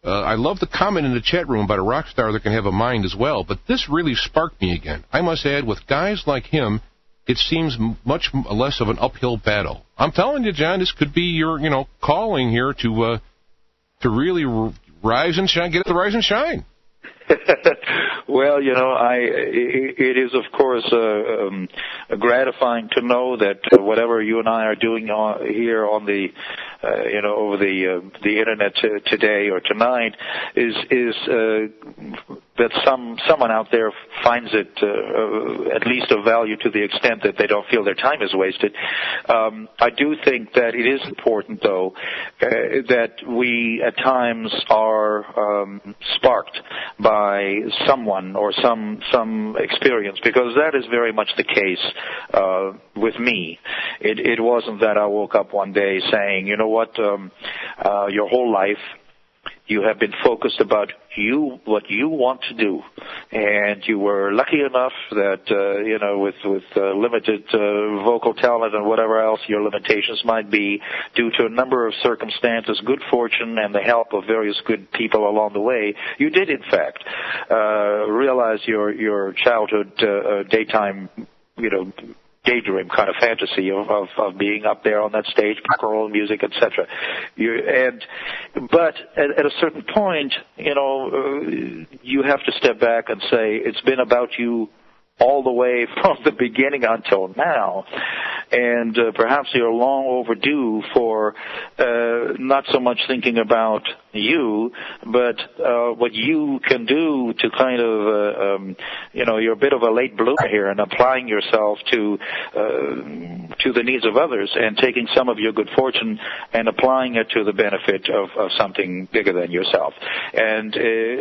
I love the comment in the chat room about a rock star that can have a mind as well, but this really sparked me again. I must add, with guys like him, it seems much less of an uphill battle. I'm telling you, John, this could be your, calling here to really rise and shine, get it to rise and shine. Well, it is, of course, gratifying to know that whatever you and I are doing here on the, over the Internet today or tonight is that someone out there finds it at least of value to the extent that they don't feel their time is wasted. I do think that it is important, though, that we at times are sparked by someone or some experience, because that is very much the case with me. It wasn't that I woke up one day saying, you know what, your whole life you have been focused about what you want to do, and you were lucky enough that with limited vocal talent and whatever else your limitations might be, due to a number of circumstances, good fortune, and the help of various good people along the way, you did in fact realize your childhood daytime daydream kind of fantasy of being up there on that stage, rock and roll music, etc. But at a certain point, you have to step back and say it's been about you all the way from the beginning until now, and perhaps you're long overdue for not so much thinking about you, but what you can do to kind of, you're a bit of a late bloomer here, and applying yourself to the needs of others, and taking some of your good fortune and applying it to the benefit of something bigger than yourself. And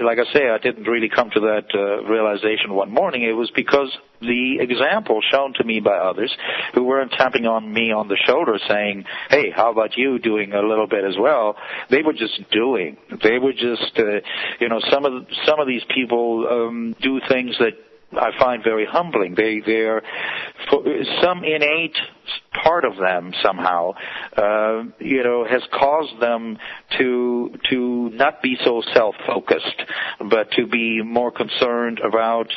like I say, I didn't really come to that realization one morning. It was because the example shown to me by others who weren't tapping on me on the shoulder saying, hey, how about you doing a little bit as well? They were just doing. They were just, some of these people do things that I find very humbling. They're some innate part of them somehow, has caused them to not be so self-focused, but to be more concerned about,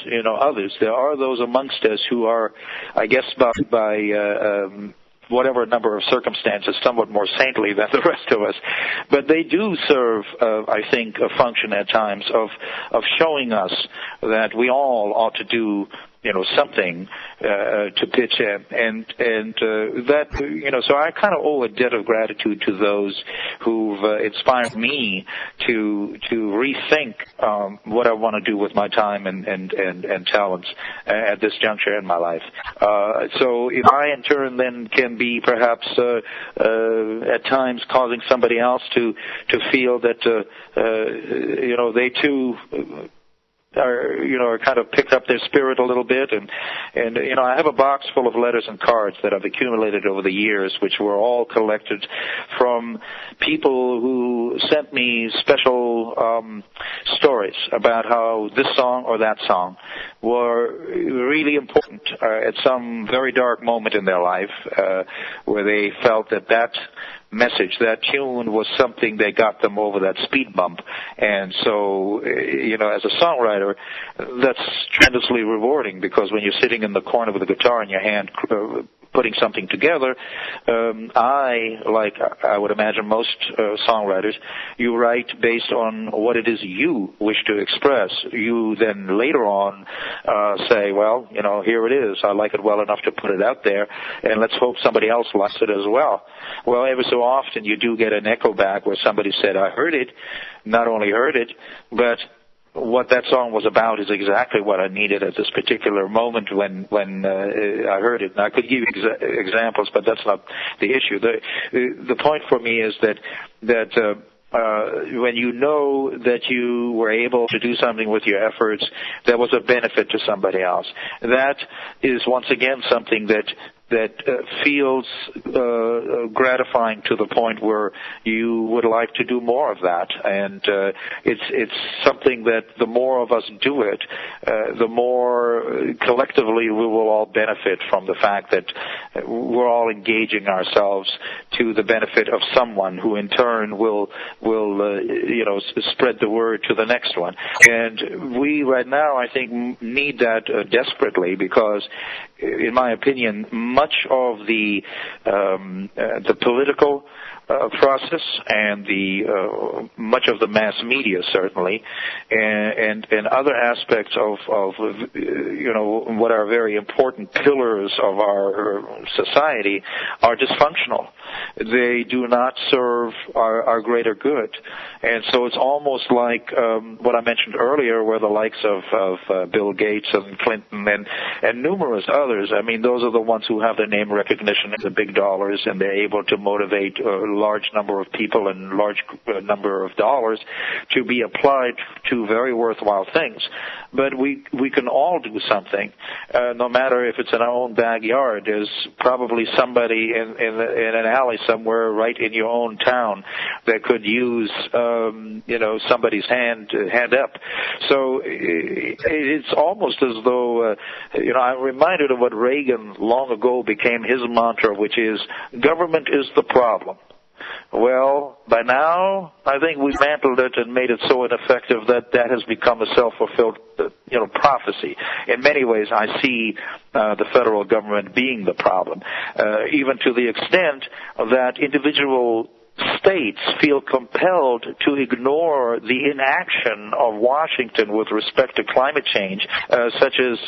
others. There are those amongst us who are, I guess, by whatever number of circumstances, somewhat more saintly than the rest of us. But they do serve, I think, a function at times of showing us that we all ought to do something to pitch in, and that so I kind of owe a debt of gratitude to those who've inspired me to rethink what I want to do with my time and talents at this juncture in my life. So if I in turn then can be perhaps at times causing somebody else to feel that they too are kind of picked up their spirit a little bit, and I have a box full of letters and cards that I've accumulated over the years, which were all collected from people who sent me special stories about how this song or that song were really important at some very dark moment in their life, where they felt that message, that tune was something that got them over that speed bump. And so, as a songwriter, that's tremendously rewarding, because when you're sitting in the corner with a guitar in your hand, putting something together, like I would imagine most songwriters, you write based on what it is you wish to express. You then later on say, well, here it is. I like it well enough to put it out there, and let's hope somebody else likes it as well. Well, every so often you do get an echo back where somebody said, I heard it, not only heard it, but what that song was about is exactly what I needed at this particular moment when I heard it. And I could give you examples, but that's not the issue. The point for me is that when you know that you were able to do something with your efforts that was of benefit to somebody else, that is once again something that feels gratifying to the point where you would like to do more of that. And it's something that the more of us do it, the more collectively we will all benefit from the fact that we're all engaging ourselves to the benefit of someone who in turn will spread the word to the next one. And we right now, I think, need that desperately, because in my opinion, much of the political process and much of the mass media, certainly, and other aspects of what are very important pillars of our society are dysfunctional. They do not serve our greater good. And so it's almost like what I mentioned earlier, where the likes of Bill Gates and Clinton and numerous others, I mean, those are the ones who have the name recognition and the big dollars, and they're able to motivate a large number of people and large number of dollars to be applied to very worthwhile things. But we can all do something, no matter if it's in our own backyard. There's probably somebody in an alley somewhere right in your own town that could use somebody's hand up. So it's almost as though I'm reminded of what Reagan long ago became his mantra, which is government is the problem. Well, by now, I think we've mantled it and made it so ineffective that has become a self-fulfilled, prophecy. In many ways, I see the federal government being the problem, even to the extent that individual states feel compelled to ignore the inaction of Washington with respect to climate change, such as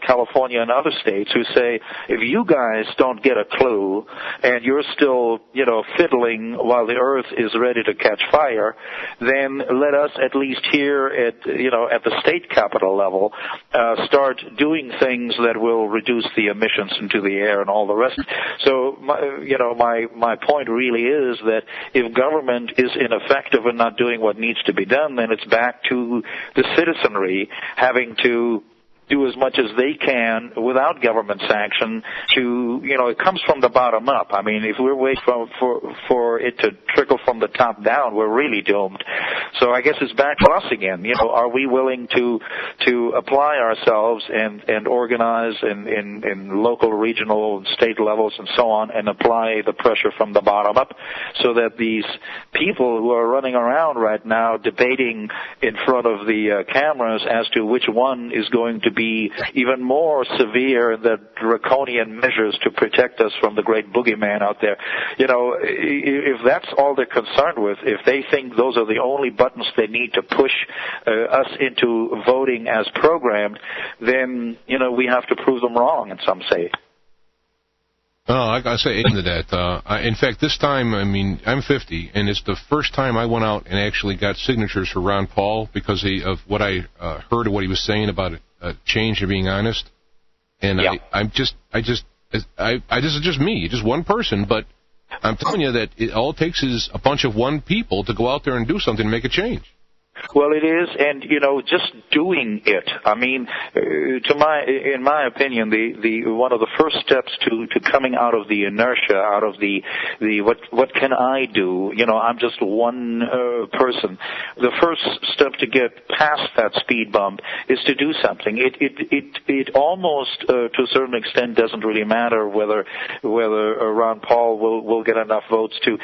California and other states, who say, if you guys don't get a clue and you're still, fiddling while the earth is ready to catch fire, then let us at least here at the state capital level start doing things that will reduce the emissions into the air and all the rest. So, my point really is that if government is ineffective and not doing what needs to be done, then it's back to the citizenry having to do as much as they can without government sanction to, it comes from the bottom up. I mean, if we're waiting for it to trickle from the top down, we're really doomed. So I guess it's back to us again. Are we willing to apply ourselves and organize in local, regional, state levels and so on, and apply the pressure from the bottom up, so that these people who are running around right now debating in front of the cameras as to which one is going to be even more severe in the draconian measures to protect us from the great boogeyman out there. If that's all they're concerned with, if they think those are the only buttons they need to push us into voting as programmed, then, we have to prove them wrong in some say. Oh, I say amen to that. In fact, this time, I'm 50, and it's the first time I went out and actually got signatures for Ron Paul because of what I heard of what he was saying about change and being honest. And yeah. This is just me, just one person, but I'm telling you that all it takes is a bunch of one people to go out there and do something to make a change. Well, it is, and just doing it. In my opinion, the one of the first steps to coming out of the inertia, out of the what can I do? I'm just one person. The first step to get past that speed bump is to do something. It almost to a certain extent doesn't really matter whether Ron Paul will get enough votes to.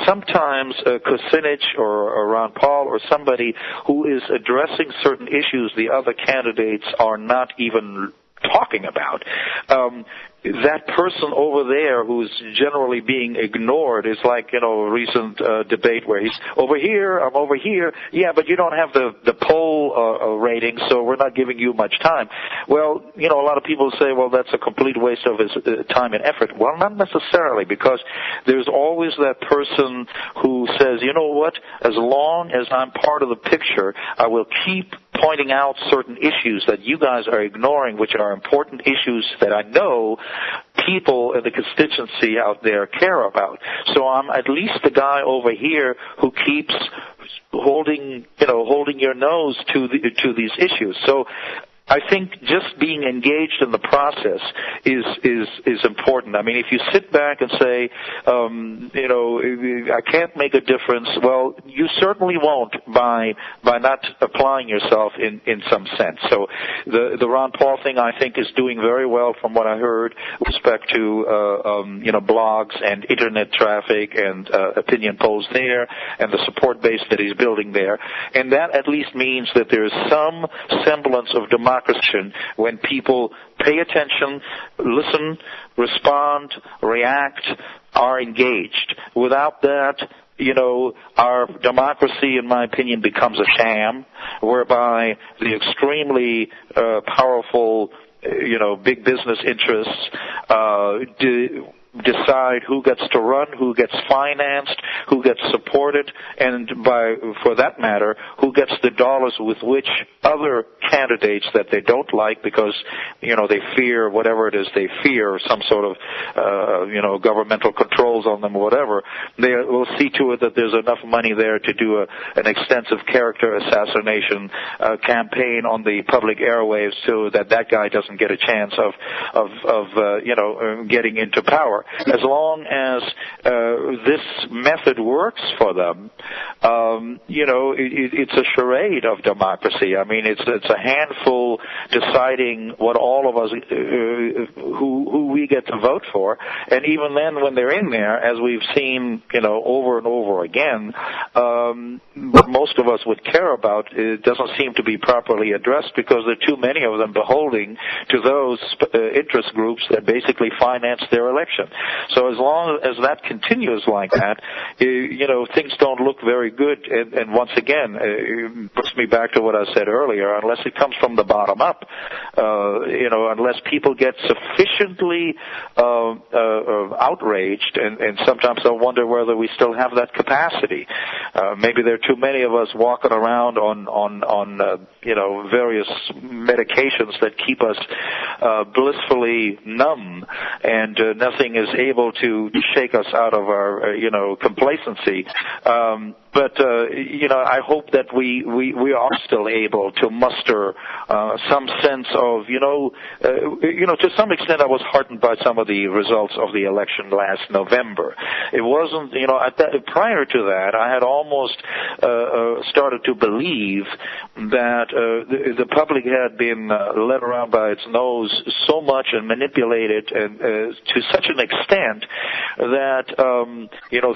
Sometimes Kucinich or Ron Paul or somebody who is addressing certain issues the other candidates are not even talking about. that person over there who's generally being ignored is like, a recent debate where he's over here, I'm over here. Yeah, but you don't have the poll rating, so we're not giving you much time. Well, a lot of people say, well, that's a complete waste of his time and effort. Well, not necessarily, because there's always that person who says, you know what, as long as I'm part of the picture, I will keep pointing out certain issues that you guys are ignoring, which are important issues that I know people in the constituency out there care about. So I'm at least the guy over here who keeps holding your nose to these issues. So I think just being engaged in the process is important. I mean, if you sit back and say, I can't make a difference, well, you certainly won't by not applying yourself in some sense. So the Ron Paul thing, I think, is doing very well from what I heard with respect to blogs and internet traffic and opinion polls there and the support base that he's building there. And that at least means that there's some semblance of democracy when people pay attention, listen, respond, react, are engaged. Without that, our democracy, in my opinion, becomes a sham, whereby the extremely powerful, big business interests decide who gets to run, who gets financed, who gets supported, and for that matter, who gets the dollars with which other candidates that they don't like because, they fear whatever it is they fear, some sort of, governmental controls on them or whatever, they will see to it that there's enough money there to do an extensive character assassination campaign on the public airwaves so that guy doesn't get a chance of getting into power. As long as this method works for them, it's a charade of democracy. I mean, it's a handful deciding what all of us, who we get to vote for, and even then, when they're in there, as we've seen, over and over again, what most of us would care about, it doesn't seem to be properly addressed because there are too many of them beholding to those interest groups that basically finance their election. So as long as that continues like that, things don't look very good. And once again, it brings me back to what I said earlier. Unless it comes from the bottom up, unless people get sufficiently outraged, and sometimes I wonder whether we still have that capacity. Maybe there are too many of us walking around on various medications that keep us blissfully numb, and nothing is able to shake us out of our complacency. But I hope that we are still able to muster some sense of, to some extent I was heartened by some of the results of the election last November. It wasn't, prior to that, I had almost started to believe that the public had been led around by its nose so much and manipulated and to such an extent that,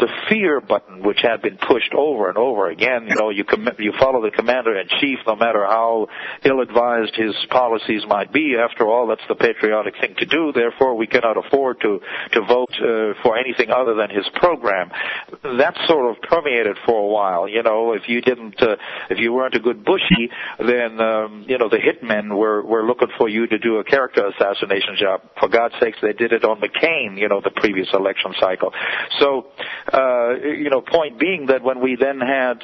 the fear button, which had been pushed over and over again, you follow the commander-in-chief no matter how ill-advised his policies might be. After all, that's the patriotic thing to do. Therefore, we cannot afford to vote for anything other than his program. That sort of permeated for a while. If you weren't a good Bushy, then the hitmen were looking for you to do a character assassination job. For God's sakes, they did it on McCain, the previous election cycle. So, point being that when we then had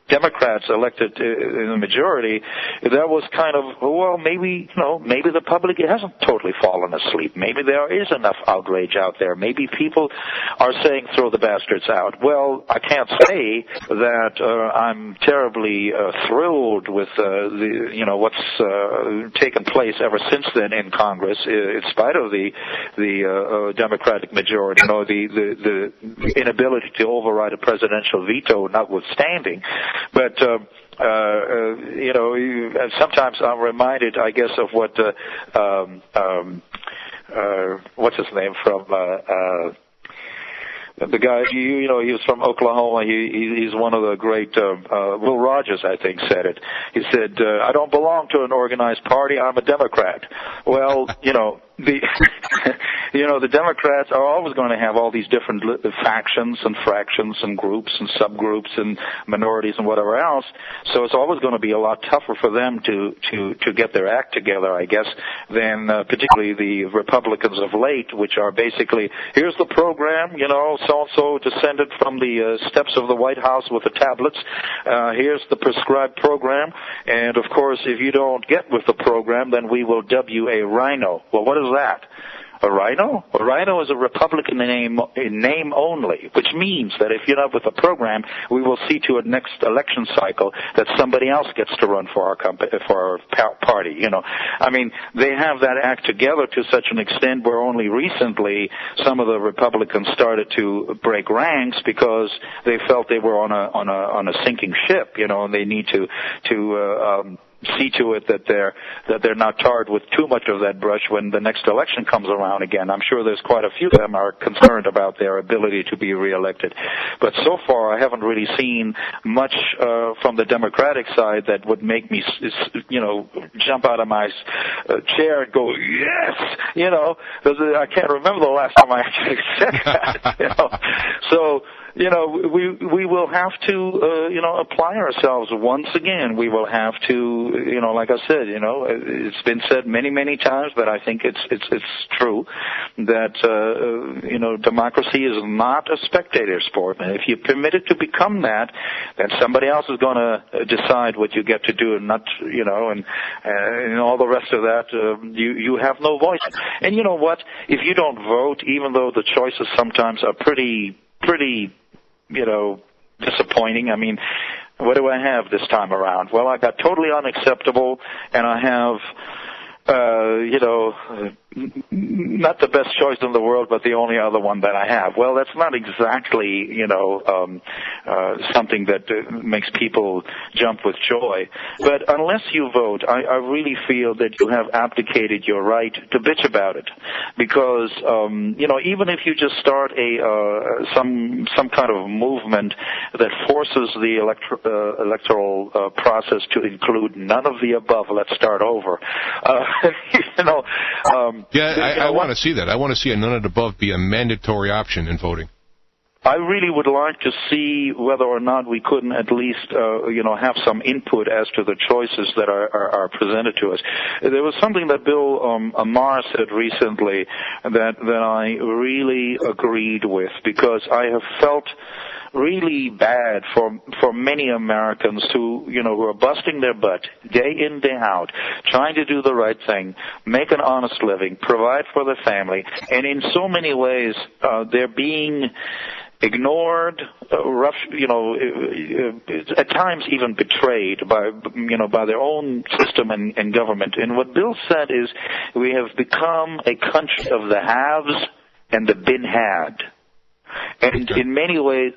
Democrats elected in the majority, that was kind of, well, maybe the public hasn't totally fallen asleep. Maybe there is enough outrage out there. Maybe people are saying throw the bastards out. Well, I can't say that I'm terribly thrilled with what's taken place ever since then in Congress, in spite of the Democratic majority, the inability to override a presidential veto notwithstanding. But sometimes I'm reminded, I guess, of what what's his name from the guy, he was from Oklahoma. He's one of the great, Will Rogers, I think, said it. He said, I don't belong to an organized party. I'm a Democrat. Well, the Democrats are always going to have all these different factions and fractions and groups and subgroups and minorities and whatever else. So it's always going to be a lot tougher for them to get their act together, I guess, than particularly the Republicans of late, which are basically, here's the program, so-and-so descended from the steps of the White House with the tablets. Here's the prescribed program. And, of course, if you don't get with the program, then we will dub you a rhino. Well, what is that? A rhino? A rhino is a Republican name only, which means that if you're not with the program, we will see to a next election cycle that somebody else gets to run for our party. I mean, they have that act together to such an extent where only recently some of the Republicans started to break ranks because they felt they were on a sinking ship. And they need to see to it that they're not tarred with too much of that brush when the next election comes around again. I'm sure there's quite a few of them are concerned about their ability to be reelected. But so far, I haven't really seen much from the Democratic side that would make me, jump out of my chair and go, yes, because I can't remember the last time I actually said that, So, we will have to, apply ourselves once again. We will have to, like I said, it's been said many, many times, but I think it's true that, democracy is not a spectator sport. And if you permit it to become that, then somebody else is going to decide what you get to do and not, and all the rest of that, you have no voice. And you know what? If you don't vote, even though the choices sometimes are pretty, disappointing. I mean, what do I have this time around? Well, I got totally unacceptable, and I have, not the best choice in the world, but the only other one that I have. Well, that's not exactly, something that makes people jump with joy. But unless you vote, I really feel that you have abdicated your right to bitch about it. Because, even if you just start some kind of movement that forces the electoral process to include none of the above, let's start over. I want to see that. I want to see a none of the above be a mandatory option in voting. I really would like to see whether or not we couldn't at least, have some input as to the choices that are presented to us. There was something that Bill Maher said recently that I really agreed with, because I have felt really bad for many Americans who are busting their butt day in, day out, trying to do the right thing, make an honest living, provide for their family, and in so many ways they're being ignored, at times even betrayed by their own system and government. And what Bill said is, we have become a country of the haves and the been had. And in many ways,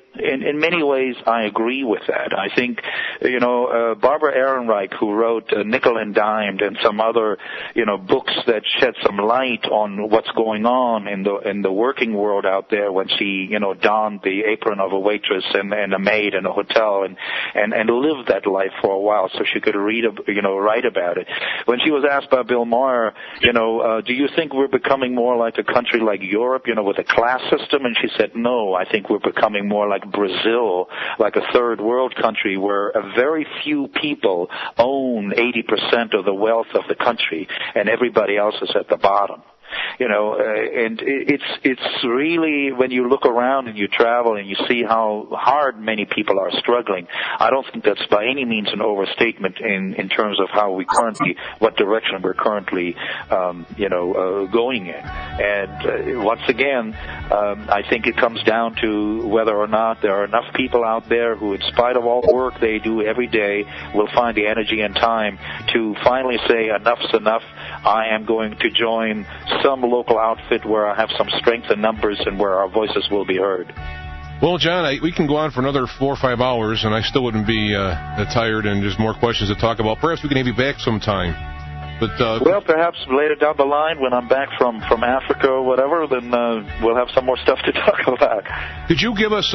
I agree with that. I think, Barbara Ehrenreich, who wrote Nickel and Dimed and some other, books that shed some light on what's going on in the working world out there when she, donned the apron of a waitress and a maid in a hotel and lived that life for a while so she could write about it. When she was asked by Bill Maher, do you think we're becoming more like a country like Europe, with a class system? And she said, no, I think we're becoming more like Brazil, like a third world country where a very few people own 80% of the wealth of the country and everybody else is at the bottom. And it's really, when you look around and you travel and you see how hard many people are struggling, I don't think that's by any means an overstatement in terms of what direction we're currently, going in. And once again, I think it comes down to whether or not there are enough people out there who, in spite of all the work they do every day, will find the energy and time to finally say, enough's enough. I am going to join some local outfit where I have some strength in numbers and where our voices will be heard. Well, John, we can go on for another 4 or 5 hours, and I still wouldn't be tired, and there's more questions to talk about. Perhaps we can have you back sometime. But well, perhaps later down the line when I'm back from Africa or whatever, then we'll have some more stuff to talk about. Could you give us,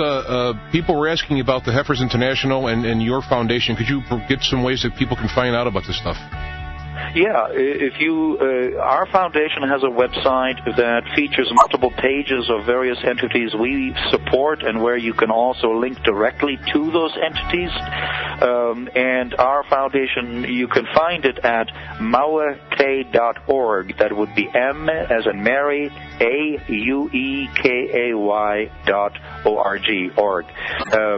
people were asking about the Heifers International and your foundation. Could you get some ways that people can find out about this stuff? Yeah, if you, our foundation has a website that features multiple pages of various entities we support, and where you can also link directly to those entities. And our foundation, you can find it at mauekay.org. That would be M as in Mary, AUEKAY.org.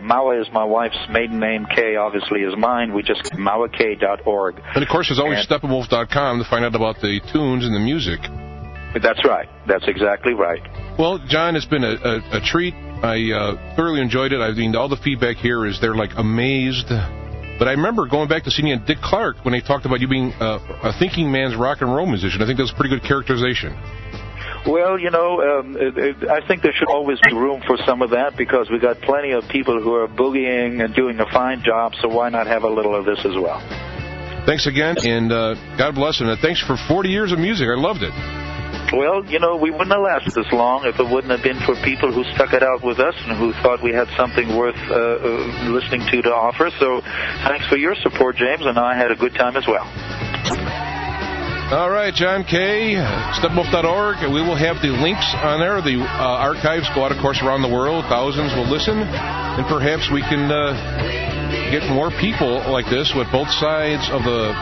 Maua is my wife's maiden name. Kay obviously is mine. We just mauekay.org. And of course, there's always Steppenwolf.com to find out about the tunes and the music. That's right. That's exactly right. Well, John, it's been a treat. I thoroughly enjoyed it. I mean, all the feedback here is they're like amazed. But I remember going back to seeing Dick Clark when they talked about you being a thinking man's rock and roll musician. I think that's a pretty good characterization. Well, you know, I think there should always be room for some of that, because we got plenty of people who are boogieing and doing a fine job, so why not have a little of this as well? Thanks again, and God bless, and thanks for 40 years of music. I loved it. Well, you know, we wouldn't have lasted this long if it wouldn't have been for people who stuck it out with us and who thought we had something worth listening to offer. So thanks for your support, James, and I had a good time as well. All right, John Kay, Steppenwolf.org. We will have the links on there. The archives go out, of course, around the world. Thousands will listen, and perhaps we can get more people like this with both sides of the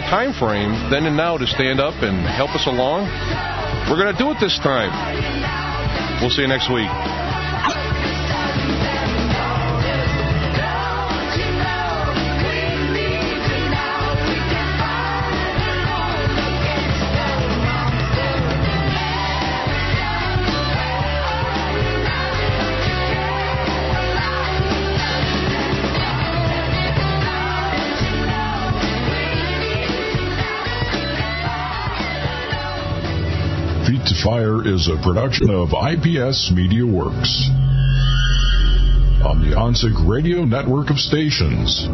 time frame, then and now, to stand up and help us along. We're going to do it this time. We'll see you next week. Feet to Fire is a production of IPS Media Works on the ONSIG radio network of stations.